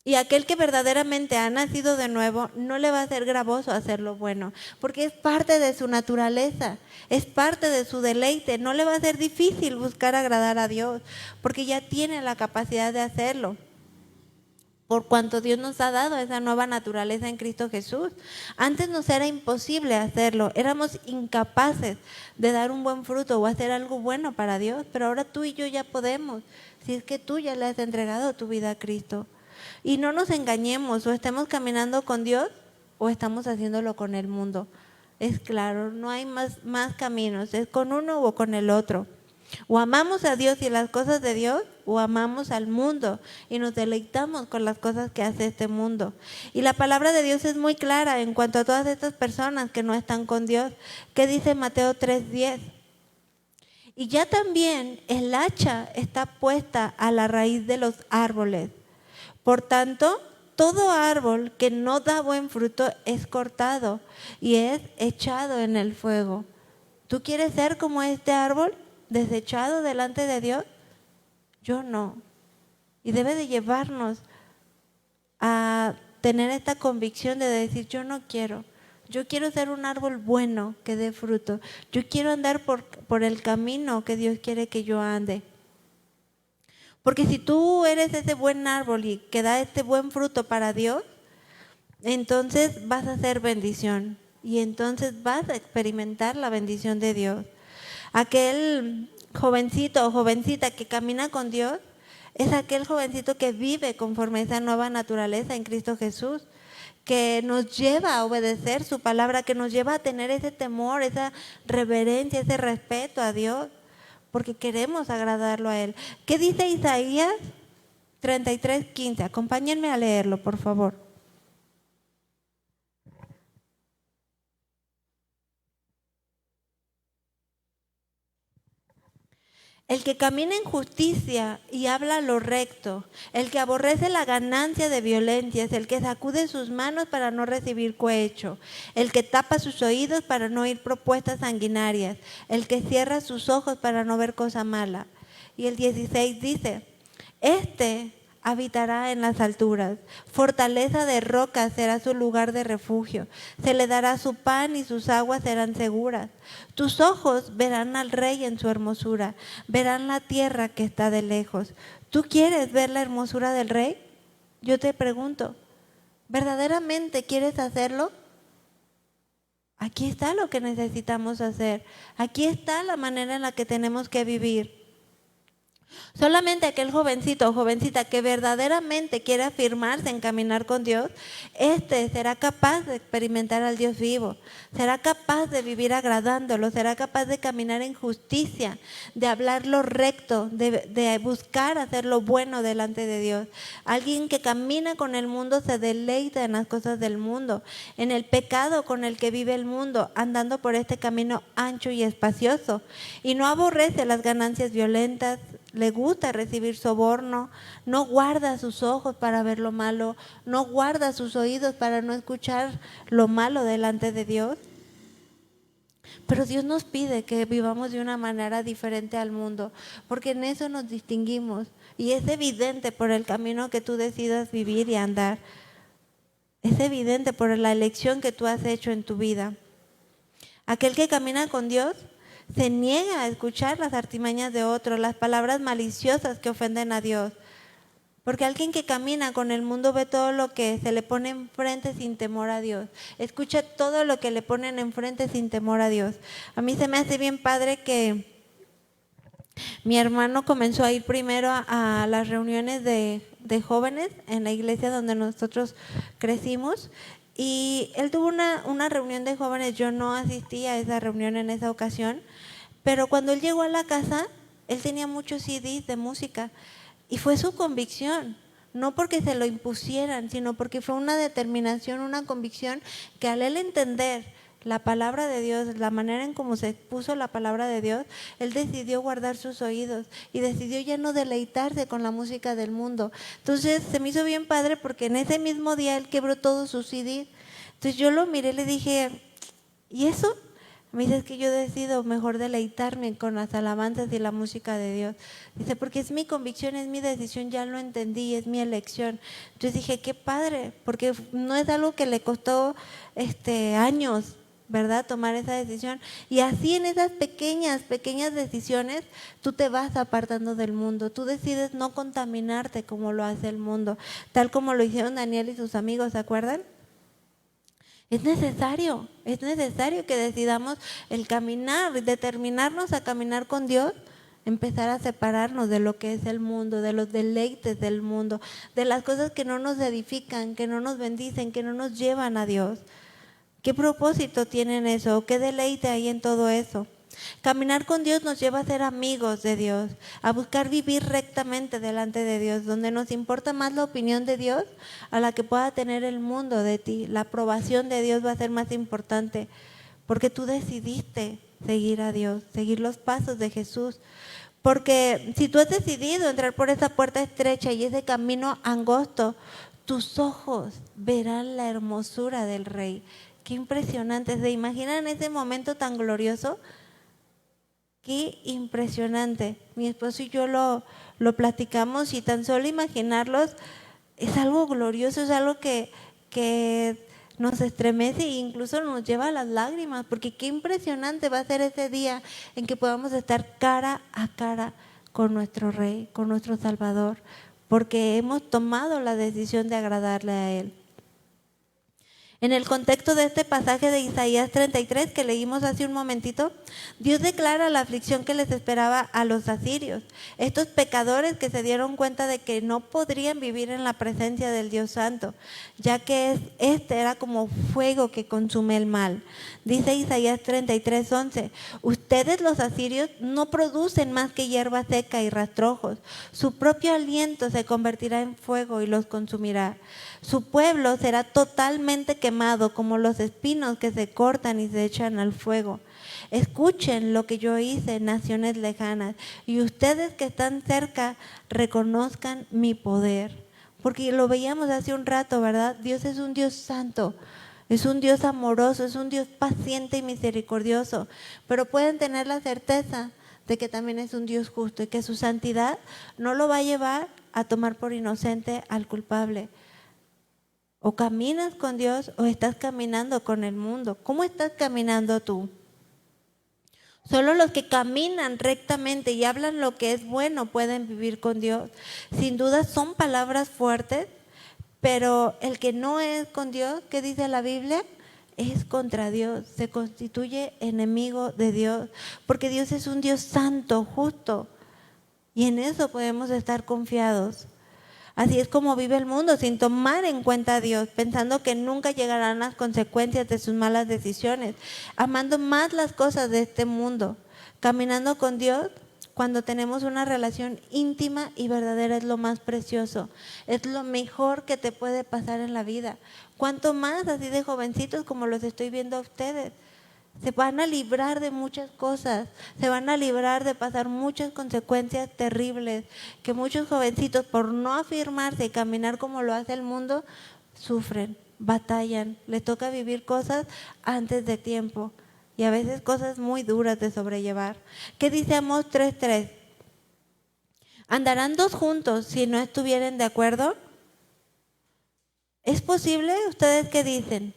Y aquel que verdaderamente ha nacido de nuevo no le va a ser gravoso hacer lo bueno, porque es parte de su naturaleza, es parte de su deleite. No le va a ser difícil buscar agradar a Dios, porque ya tiene la capacidad de hacerlo. Por cuanto Dios nos ha dado esa nueva naturaleza en Cristo Jesús. Antes nos era imposible hacerlo, éramos incapaces de dar un buen fruto o hacer algo bueno para Dios, pero ahora tú y yo ya podemos, si es que tú ya le has entregado tu vida a Cristo. Y no nos engañemos, o estemos caminando con Dios o estamos haciéndolo con el mundo. Es claro, no hay más caminos, es con uno o con el otro. O amamos a Dios y las cosas de Dios, o amamos al mundo y nos deleitamos con las cosas que hace este mundo. Y la palabra de Dios es muy clara en cuanto a todas estas personas que no están con Dios. ¿Qué dice Mateo 3:10? Y ya también el hacha está puesta a la raíz de los árboles. Por tanto, todo árbol que no da buen fruto es cortado y es echado en el fuego. ¿Tú quieres ser como este árbol, desechado delante de Dios? Yo no. Y debe de llevarnos a tener esta convicción de decir, yo no quiero. Yo quiero ser un árbol bueno que dé fruto. Yo quiero andar por el camino que Dios quiere que yo ande. Porque si tú eres ese buen árbol y que da este buen fruto para Dios, entonces vas a ser bendición. Y entonces vas a experimentar la bendición de Dios. Aquel jovencito o jovencita que camina con Dios es aquel jovencito que vive conforme a esa nueva naturaleza en Cristo Jesús, que nos lleva a obedecer su palabra, que nos lleva a tener ese temor, esa reverencia, ese respeto a Dios, porque queremos agradarlo a Él. ¿Qué dice Isaías 33:15? Acompáñenme a leerlo, por favor. El que camina en justicia y habla lo recto, el que aborrece la ganancia de violencias, el que sacude sus manos para no recibir cohecho, el que tapa sus oídos para no oír propuestas sanguinarias, el que cierra sus ojos para no ver cosa mala. Y el 16 dice, este habitará en las alturas, fortaleza de roca será su lugar de refugio, se le dará su pan y sus aguas serán seguras. Tus ojos verán al rey en su hermosura, verán la tierra que está de lejos. ¿Tú quieres ver la hermosura del rey? Yo te pregunto, ¿verdaderamente quieres hacerlo? Aquí está lo que necesitamos hacer, aquí está la manera en la que tenemos que vivir. Solamente aquel jovencito o jovencita que verdaderamente quiere afirmarse en caminar con Dios, será capaz de experimentar al Dios vivo, será capaz de vivir agradándolo, será capaz de caminar en justicia, de hablar lo recto, de buscar hacer lo bueno delante de Dios. Alguien que camina con el mundo se deleita en las cosas del mundo, en el pecado con el que vive el mundo, andando por este camino ancho y espacioso, y no aborrece las ganancias violentas, le gusta recibir soborno, no guarda sus ojos para ver lo malo, no guarda sus oídos para no escuchar lo malo delante de Dios. Pero Dios nos pide que vivamos de una manera diferente al mundo, porque en eso nos distinguimos y es evidente por el camino que tú decidas vivir y andar. Es evidente por la elección que tú has hecho en tu vida. Aquel que camina con Dios se niega a escuchar las artimañas de otros, las palabras maliciosas que ofenden a Dios. Porque alguien que camina con el mundo ve todo lo que se le pone enfrente sin temor a Dios. Escucha todo lo que le ponen enfrente sin temor a Dios. A mí se me hace bien padre que mi hermano comenzó a ir primero a las reuniones de jóvenes en la iglesia donde nosotros crecimos. Y él tuvo una reunión de jóvenes, yo no asistí a esa reunión en esa ocasión, pero cuando él llegó a la casa, él tenía muchos CDs de música y fue su convicción, no porque se lo impusieran, sino porque fue una determinación, una convicción que al él entender la palabra de Dios, la manera en cómo se expuso la palabra de Dios, él decidió guardar sus oídos y decidió ya no deleitarse con la música del mundo. Entonces se me hizo bien padre porque en ese mismo día él quebró todos sus CDs. Entonces yo lo miré y le dije, ¿y eso? Me dice, es que yo decido mejor deleitarme con las alabanzas y la música de Dios. Dice, porque es mi convicción, es mi decisión, ya lo entendí, es mi elección. Entonces dije, qué padre, porque no es algo que le costó años, ¿verdad? Tomar esa decisión. Y así en esas pequeñas decisiones, tú te vas apartando del mundo. Tú decides no contaminarte como lo hace el mundo, tal como lo hicieron Daniel y sus amigos, ¿se acuerdan? Es necesario que decidamos el caminar, determinarnos a caminar con Dios, empezar a separarnos de lo que es el mundo, de los deleites del mundo, de las cosas que no nos edifican, que no nos bendicen, que no nos llevan a Dios. ¿Qué propósito tiene en eso? ¿Qué deleite hay en todo eso? Caminar con Dios nos lleva a ser amigos de Dios, a buscar vivir rectamente delante de Dios, donde nos importa más la opinión de Dios a la que pueda tener el mundo de ti. La aprobación de Dios va a ser más importante porque tú decidiste seguir a Dios, seguir los pasos de Jesús. Porque si tú has decidido entrar por esa puerta estrecha y ese camino angosto, tus ojos verán la hermosura del Rey. Qué impresionante. ¿Se imaginan ese momento tan glorioso? Qué impresionante. Mi esposo y yo lo platicamos y tan solo imaginarlos es algo glorioso, es algo que nos estremece e incluso nos lleva a las lágrimas, porque qué impresionante va a ser ese día en que podamos estar cara a cara con nuestro Rey, con nuestro Salvador, porque hemos tomado la decisión de agradarle a Él. En el contexto de este pasaje de Isaías 33 que leímos hace un momentito, Dios declara la aflicción que les esperaba a los asirios, estos pecadores que se dieron cuenta de que no podrían vivir en la presencia del Dios Santo, ya que este era como fuego que consume el mal. Dice Isaías 33:11, ustedes los asirios no producen más que hierba seca y rastrojos, su propio aliento se convertirá en fuego y los consumirá. Su pueblo será totalmente quemado como los espinos que se cortan y se echan al fuego. Escuchen lo que yo hice, naciones lejanas, y ustedes que están cerca reconozcan mi poder. Porque lo veíamos hace un rato, ¿verdad? Dios es un Dios santo, es un Dios amoroso, es un Dios paciente y misericordioso, pero pueden tener la certeza de que también es un Dios justo y que su santidad no lo va a llevar a tomar por inocente al culpable. O caminas con Dios o estás caminando con el mundo. ¿Cómo estás caminando tú? Solo los que caminan rectamente y hablan lo que es bueno pueden vivir con Dios. Sin duda son palabras fuertes, pero el que no es con Dios, ¿qué dice la Biblia? Es contra Dios, se constituye enemigo de Dios, porque Dios es un Dios santo, justo, y en eso podemos estar confiados. Así es como vive el mundo, sin tomar en cuenta a Dios, pensando que nunca llegarán las consecuencias de sus malas decisiones, amando más las cosas de este mundo. Caminando con Dios, cuando tenemos una relación íntima y verdadera, es lo más precioso, es lo mejor que te puede pasar en la vida. Cuanto más así de jovencitos como los estoy viendo a ustedes. Se van a librar de muchas cosas, se van a librar de pasar muchas consecuencias terribles, que muchos jovencitos por no afirmarse y caminar como lo hace el mundo, sufren, batallan, les toca vivir cosas antes de tiempo y a veces cosas muy duras de sobrellevar. ¿Qué dice Amós 3:3? ¿Andarán dos juntos si no estuvieren de acuerdo? ¿Es posible? ¿Ustedes qué dicen?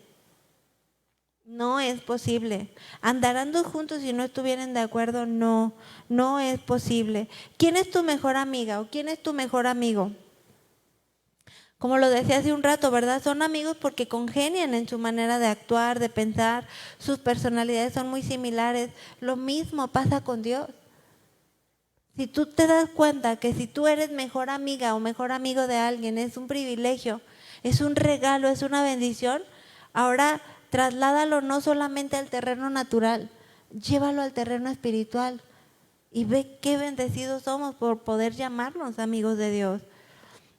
No es posible. ¿Andarán dos juntos si no estuvieran de acuerdo? No, no es posible. ¿Quién es tu mejor amiga o quién es tu mejor amigo? Como lo decía hace un rato, ¿verdad? Son amigos porque congenian en su manera de actuar, de pensar, sus personalidades son muy similares. Lo mismo pasa con Dios. Si tú te das cuenta que si tú eres mejor amiga o mejor amigo de alguien, es un privilegio, es un regalo, es una bendición, ahora trasládalo no solamente al terreno natural, llévalo al terreno espiritual y ve qué bendecidos somos por poder llamarnos amigos de Dios.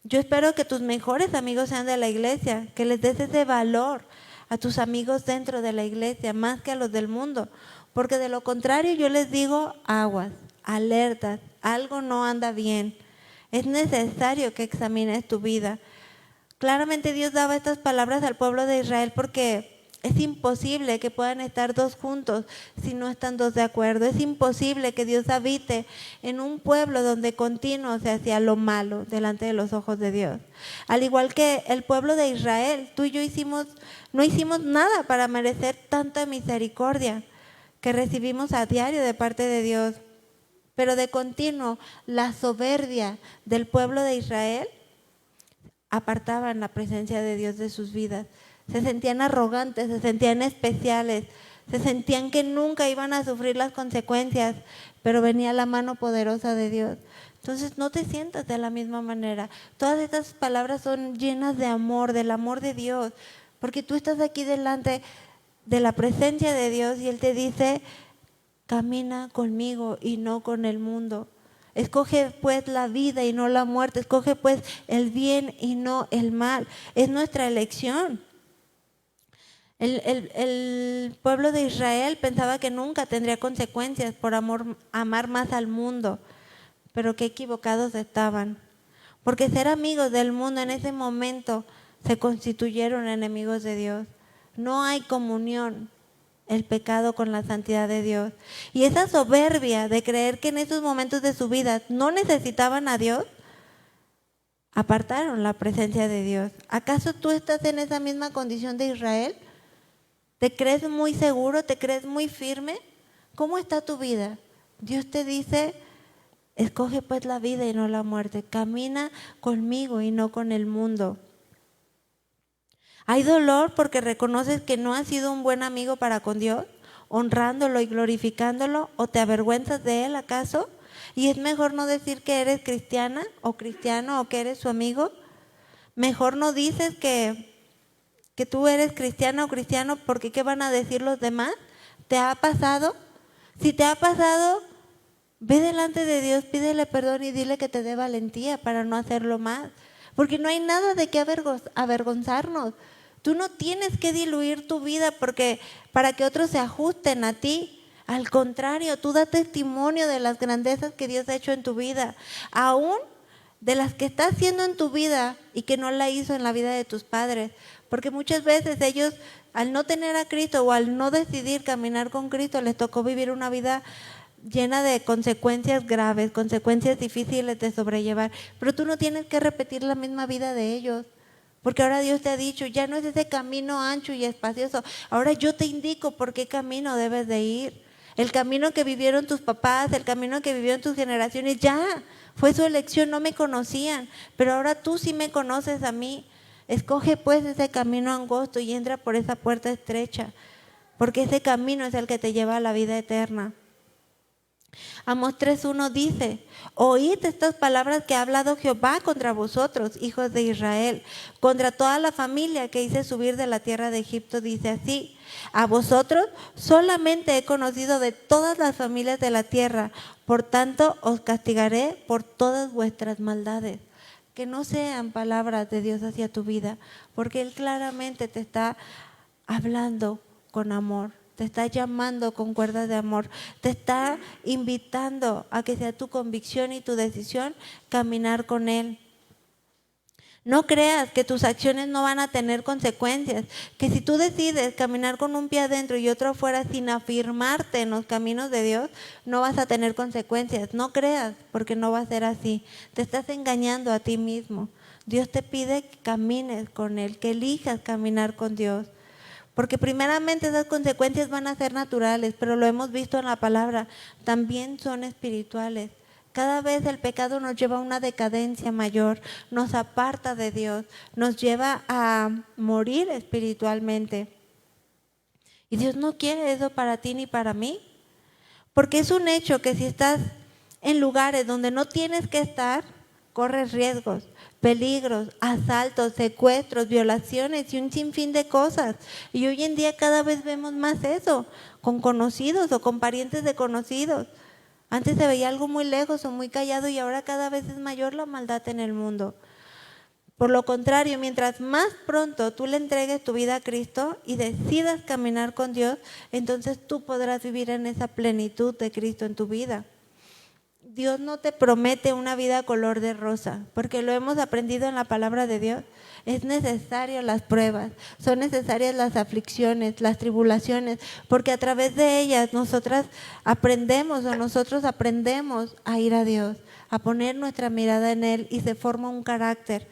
Yo espero que tus mejores amigos sean de la iglesia, que les des ese valor a tus amigos dentro de la iglesia, más que a los del mundo, porque de lo contrario yo les digo aguas, alertas, algo no anda bien. Es necesario que examines tu vida. Claramente Dios daba estas palabras al pueblo de Israel porque es imposible que puedan estar dos juntos si no están dos de acuerdo. Es imposible que Dios habite en un pueblo donde continuo se hacía lo malo delante de los ojos de Dios. Al igual que el pueblo de Israel, tú y yo no hicimos nada para merecer tanta misericordia que recibimos a diario de parte de Dios. Pero de continuo, la soberbia del pueblo de Israel apartaban la presencia de Dios de sus vidas. Se sentían arrogantes, se sentían especiales, se sentían que nunca iban a sufrir las consecuencias, pero venía la mano poderosa de Dios. Entonces no te sientas de la misma manera. Todas estas palabras son llenas de amor, del amor de Dios, porque tú estás aquí delante de la presencia de Dios y Él te dice, camina conmigo y no con el mundo. Escoge pues la vida y no la muerte, escoge pues el bien y no el mal. Es nuestra elección. El pueblo de Israel pensaba que nunca tendría consecuencias por amar más al mundo, pero qué equivocados estaban. Porque ser amigos del mundo en ese momento se constituyeron enemigos de Dios. No hay comunión el pecado con la santidad de Dios. Y esa soberbia de creer que en esos momentos de su vida no necesitaban a Dios, apartaron la presencia de Dios. ¿Acaso tú estás en esa misma condición de Israel? ¿Te crees muy seguro? ¿Te crees muy firme? ¿Cómo está tu vida? Dios te dice, escoge pues la vida y no la muerte. Camina conmigo y no con el mundo. Hay dolor porque reconoces que no has sido un buen amigo para con Dios, honrándolo y glorificándolo, o te avergüenzas de Él acaso, y es mejor no decir que eres cristiana o cristiano o que eres su amigo. Mejor no dices que tú eres cristiana o cristiano, porque ¿qué van a decir los demás? ¿Te ha pasado? Si te ha pasado, ve delante de Dios, pídele perdón y dile que te dé valentía para no hacerlo más, porque no hay nada de qué avergonzarnos. Tú no tienes que diluir tu vida para que otros se ajusten a ti. Al contrario, tú da testimonio de las grandezas que Dios ha hecho en tu vida, aún de las que está haciendo en tu vida y que no la hizo en la vida de tus padres. Porque muchas veces ellos, al no tener a Cristo o al no decidir caminar con Cristo, les tocó vivir una vida llena de consecuencias graves, consecuencias difíciles de sobrellevar. Pero tú no tienes que repetir la misma vida de ellos. Porque ahora Dios te ha dicho, ya no es ese camino ancho y espacioso. Ahora yo te indico por qué camino debes de ir. El camino que vivieron tus papás, el camino que vivieron tus generaciones, ya fue su elección, no me conocían. Pero ahora tú sí me conoces a mí. Escoge pues ese camino angosto y entra por esa puerta estrecha. Porque ese camino es el que te lleva a la vida eterna. Amós 3:1 dice, oíd estas palabras que ha hablado Jehová contra vosotros, hijos de Israel, contra toda la familia que hice subir de la tierra de Egipto, dice así, a vosotros solamente he conocido de todas las familias de la tierra, por tanto os castigaré por todas vuestras maldades. Que no sean palabras de Dios hacia tu vida, porque Él claramente te está hablando con amor. Te está llamando con cuerdas de amor, te está invitando a que sea tu convicción y tu decisión caminar con Él. No creas que tus acciones no van a tener consecuencias, que si tú decides caminar con un pie adentro y otro afuera sin afirmarte en los caminos de Dios, no vas a tener consecuencias. No creas, porque no va a ser así. Te estás engañando a ti mismo. Dios te pide que camines con Él, que elijas caminar con Dios. Porque primeramente esas consecuencias van a ser naturales, pero lo hemos visto en la palabra, también son espirituales. Cada vez el pecado nos lleva a una decadencia mayor, nos aparta de Dios, nos lleva a morir espiritualmente. Y Dios no quiere eso para ti ni para mí, porque es un hecho que si estás en lugares donde no tienes que estar, corres riesgos, peligros, asaltos, secuestros, violaciones y un sinfín de cosas. Y hoy en día cada vez vemos más eso, con conocidos o con parientes de conocidos. Antes se veía algo muy lejos o muy callado y ahora cada vez es mayor la maldad en el mundo. Por lo contrario, mientras más pronto tú le entregues tu vida a Cristo y decidas caminar con Dios, entonces tú podrás vivir en esa plenitud de Cristo en tu vida. Dios no te promete una vida color de rosa, porque lo hemos aprendido en la palabra de Dios. Es necesario las pruebas, son necesarias las aflicciones, las tribulaciones, porque a través de ellas nosotros aprendemos a ir a Dios, a poner nuestra mirada en Él y se forma un carácter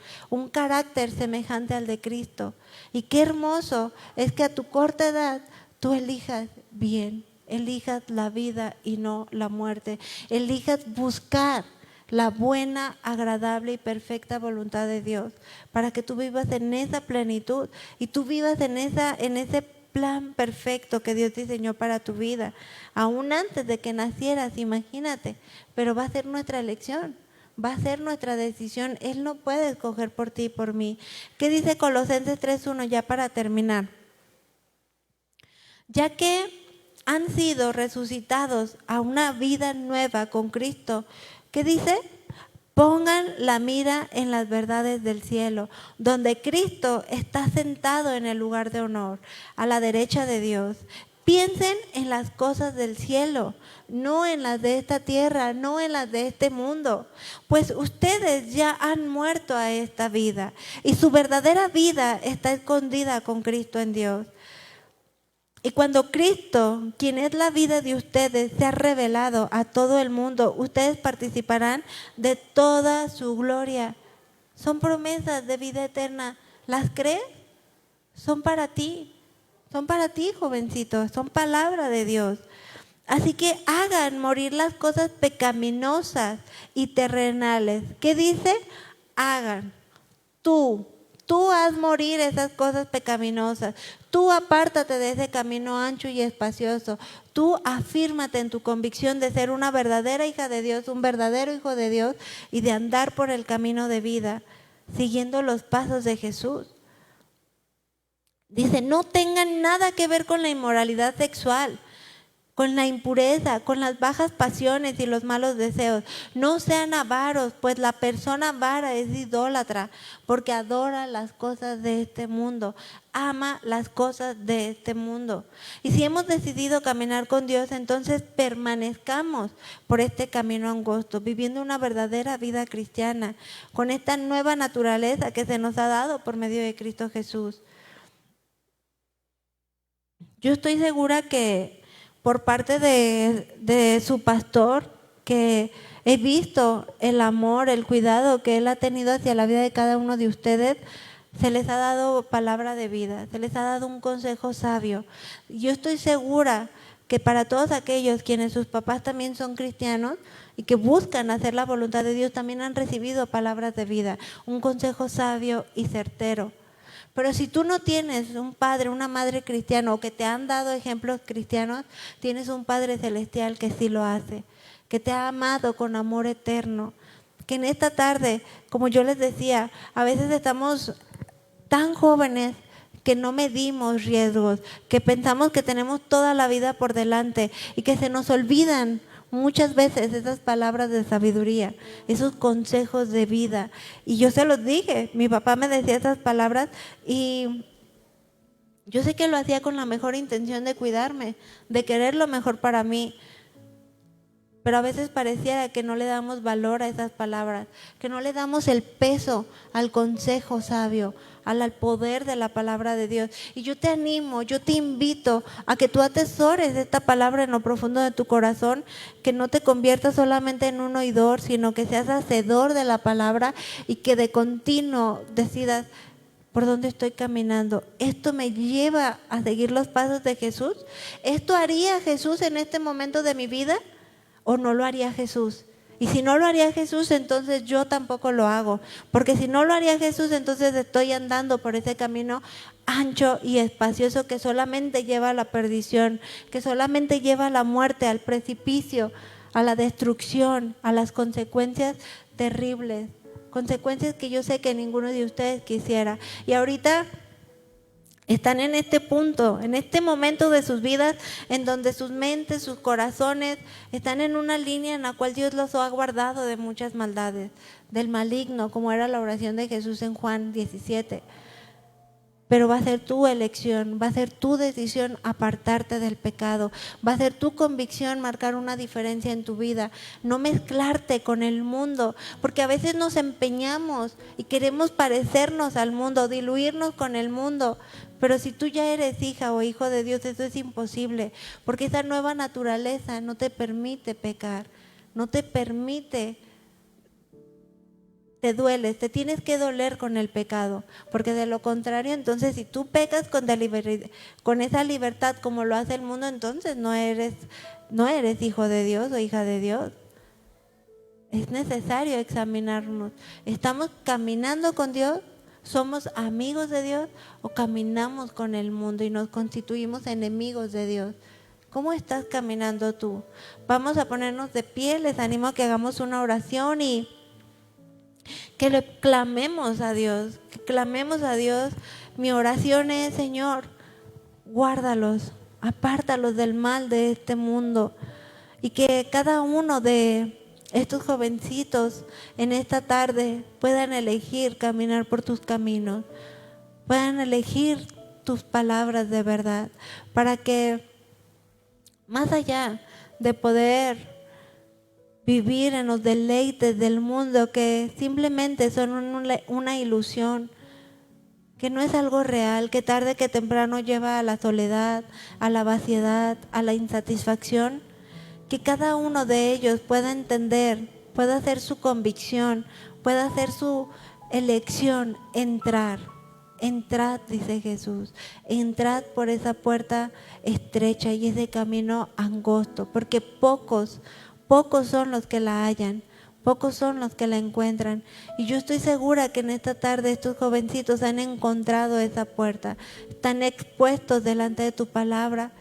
semejante al de Cristo. Y qué hermoso es que a tu corta edad tú elijas bien. Elijas la vida y no la muerte. Elijas buscar la buena, agradable y perfecta voluntad de Dios para que tú vivas en esa plenitud y tú vivas en ese plan perfecto que Dios diseñó para tu vida. Aún antes de que nacieras, imagínate, pero va a ser nuestra elección. Va a ser nuestra decisión. Él no puede escoger por ti y por mí. ¿Qué dice Colosenses 3:1 ya para terminar? Ya que han sido resucitados a una vida nueva con Cristo, ¿qué dice? Pongan la mira en las verdades del cielo, donde Cristo está sentado en el lugar de honor, a la derecha de Dios. Piensen en las cosas del cielo, no en las de esta tierra, no en las de este mundo, pues ustedes ya han muerto a esta vida y su verdadera vida está escondida con Cristo en Dios. Y cuando Cristo, quien es la vida de ustedes, se ha revelado a todo el mundo, ustedes participarán de toda su gloria. Son promesas de vida eterna. ¿Las crees? Son para ti, jovencitos, son palabra de Dios. Así que hagan morir las cosas pecaminosas y terrenales. ¿Qué dice? Hagan. Tú haz morir esas cosas pecaminosas. Tú apártate de ese camino ancho y espacioso. Tú afírmate en tu convicción de ser una verdadera hija de Dios, un verdadero hijo de Dios y de andar por el camino de vida, siguiendo los pasos de Jesús. Dice, no tengan nada que ver con la inmoralidad sexual, con la impureza, con las bajas pasiones y los malos deseos. No sean avaros, pues la persona avara es idólatra, porque adora las cosas de este mundo, ama las cosas de este mundo. Y si hemos decidido caminar con Dios, entonces permanezcamos por este camino angosto, viviendo una verdadera vida cristiana, con esta nueva naturaleza que se nos ha dado por medio de Cristo Jesús. Yo estoy segura que por parte de su pastor, que he visto el amor, el cuidado que él ha tenido hacia la vida de cada uno de ustedes, se les ha dado palabra de vida, se les ha dado un consejo sabio. Yo estoy segura que para todos aquellos quienes sus papás también son cristianos y que buscan hacer la voluntad de Dios, también han recibido palabras de vida, un consejo sabio y certero. Pero si tú no tienes un padre, una madre cristiana o que te han dado ejemplos cristianos, tienes un Padre celestial que sí lo hace, que te ha amado con amor eterno. Que en esta tarde, como yo les decía, a veces estamos tan jóvenes que no medimos riesgos, que pensamos que tenemos toda la vida por delante y que se nos olvidan muchas veces esas palabras de sabiduría, esos consejos de vida. Y yo se los dije, mi papá me decía esas palabras y yo sé que lo hacía con la mejor intención de cuidarme, de querer lo mejor para mí. Pero a veces pareciera que no le damos valor a esas palabras, que no le damos el peso al consejo sabio, al poder de la palabra de Dios. Y yo te animo, yo te invito a que tú atesores esta palabra en lo profundo de tu corazón, que no te conviertas solamente en un oidor, sino que seas hacedor de la palabra y que de continuo decidas por dónde estoy caminando. ¿Esto me lleva a seguir los pasos de Jesús? ¿Esto haría Jesús en este momento de mi vida? ¿O no lo haría Jesús? Y si no lo haría Jesús, entonces yo tampoco lo hago. Porque si no lo haría Jesús, entonces estoy andando por ese camino ancho y espacioso que solamente lleva a la perdición, que solamente lleva a la muerte, al precipicio, a la destrucción, a las consecuencias terribles. Consecuencias que yo sé que ninguno de ustedes quisiera. Y ahorita están en este punto, en este momento de sus vidas, en donde sus mentes, sus corazones están en una línea en la cual Dios los ha guardado de muchas maldades, del maligno, como era la oración de Jesús en Juan 17. Pero va a ser tu elección, va a ser tu decisión apartarte del pecado, va a ser tu convicción marcar una diferencia en tu vida, no mezclarte con el mundo, porque a veces nos empeñamos y queremos parecernos al mundo, diluirnos con el mundo. Pero si tú ya eres hija o hijo de Dios, eso es imposible, porque esa nueva naturaleza no te permite pecar, no te permite. Te dueles, te tienes que doler con el pecado, porque de lo contrario, entonces si tú pecas con esa libertad como lo hace el mundo, entonces no eres hijo de Dios o hija de Dios. Es necesario examinarnos. ¿Estamos caminando con Dios? ¿Somos amigos de Dios o caminamos con el mundo y nos constituimos enemigos de Dios? ¿Cómo estás caminando tú? Vamos a ponernos de pie, les animo a que hagamos una oración y que le clamemos a Dios, que clamemos a Dios. Mi oración es, Señor, guárdalos, apártalos del mal de este mundo. Y que cada uno de estos jovencitos en esta tarde puedan elegir caminar por tus caminos, puedan elegir tus palabras de verdad, para que más allá de poder vivir en los deleites del mundo que simplemente son una ilusión, que no es algo real, que tarde que temprano lleva a la soledad, a la vaciedad, a la insatisfacción, que cada uno de ellos pueda entender, pueda hacer su convicción, pueda hacer su elección, entrar. Entrad, dice Jesús, entrad por esa puerta estrecha y ese camino angosto, porque pocos son los que la hallan, pocos son los que la encuentran. Y yo estoy segura que en esta tarde estos jovencitos han encontrado esa puerta, están expuestos delante de tu palabra.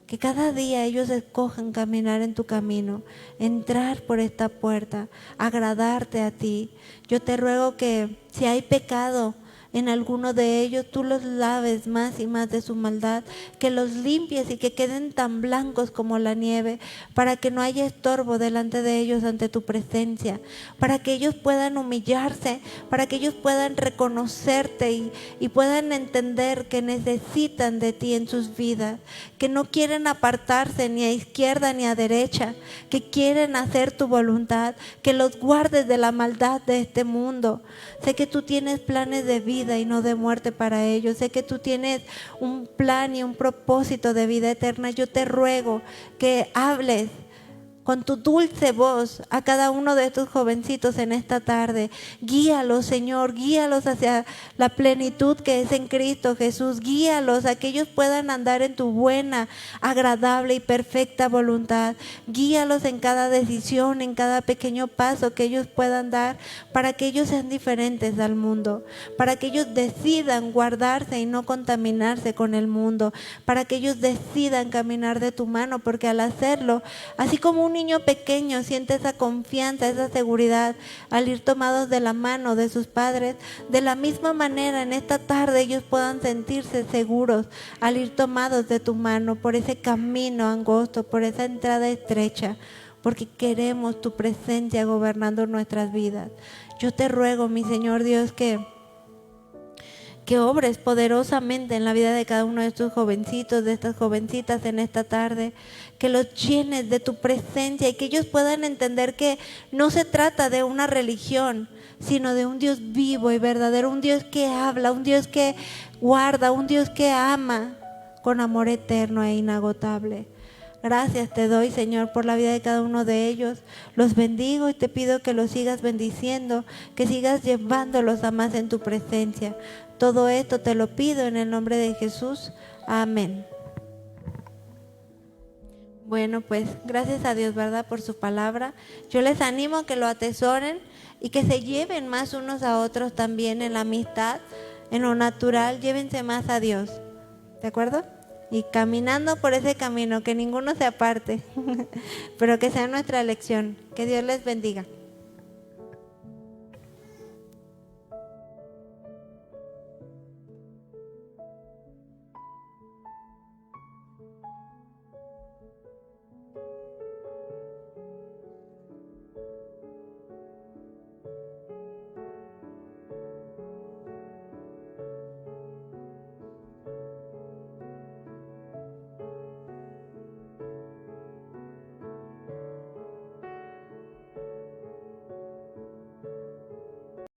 Que cada día ellos escojan caminar en tu camino, entrar por esta puerta, agradarte a ti. Yo te ruego que si hay pecado en alguno de ellos, tú los laves más y más de su maldad, que los limpies y que queden tan blancos como la nieve, para que no haya estorbo delante de ellos ante tu presencia, para que ellos puedan humillarse, para que ellos puedan reconocerte y puedan entender que necesitan de ti en sus vidas, que no quieren apartarse ni a izquierda ni a derecha, que quieren hacer tu voluntad, que los guardes de la maldad de este mundo. Sé que tú tienes planes de vida y no de muerte para ellos. Sé que tú tienes un plan y un propósito de vida eterna. Yo te ruego que hables con tu dulce voz a cada uno de estos jovencitos en esta tarde. Guíalos, Señor, guíalos hacia la plenitud que es en Cristo Jesús. Guíalos a que ellos puedan andar en tu buena, agradable y perfecta voluntad. Guíalos en cada decisión, en cada pequeño paso que ellos puedan dar, para que ellos sean diferentes al mundo, para que ellos decidan guardarse y no contaminarse con el mundo, para que ellos decidan caminar de tu mano, porque al hacerlo, así como un niño pequeño siente esa confianza, esa seguridad al ir tomados de la mano de sus padres, de la misma manera en esta tarde ellos puedan sentirse seguros al ir tomados de tu mano por ese camino angosto, por esa entrada estrecha, porque queremos tu presencia gobernando nuestras vidas. Yo te ruego, mi Señor Dios, que obres poderosamente en la vida de cada uno de estos jovencitos, de estas jovencitas en esta tarde, que los llenes de tu presencia y que ellos puedan entender que no se trata de una religión, sino de un Dios vivo y verdadero, un Dios que habla, un Dios que guarda, un Dios que ama con amor eterno e inagotable. Gracias te doy, Señor, por la vida de cada uno de ellos. Los bendigo y te pido que los sigas bendiciendo, que sigas llevándolos a más en tu presencia. Todo esto te lo pido en el nombre de Jesús. Amén. Bueno, pues gracias a Dios, ¿verdad?, por su palabra. Yo les animo a que lo atesoren y que se lleven más unos a otros también en la amistad, en lo natural. Llévense más a Dios, ¿de acuerdo? Y caminando por ese camino, que ninguno se aparte, pero que sea nuestra elección. Que Dios les bendiga.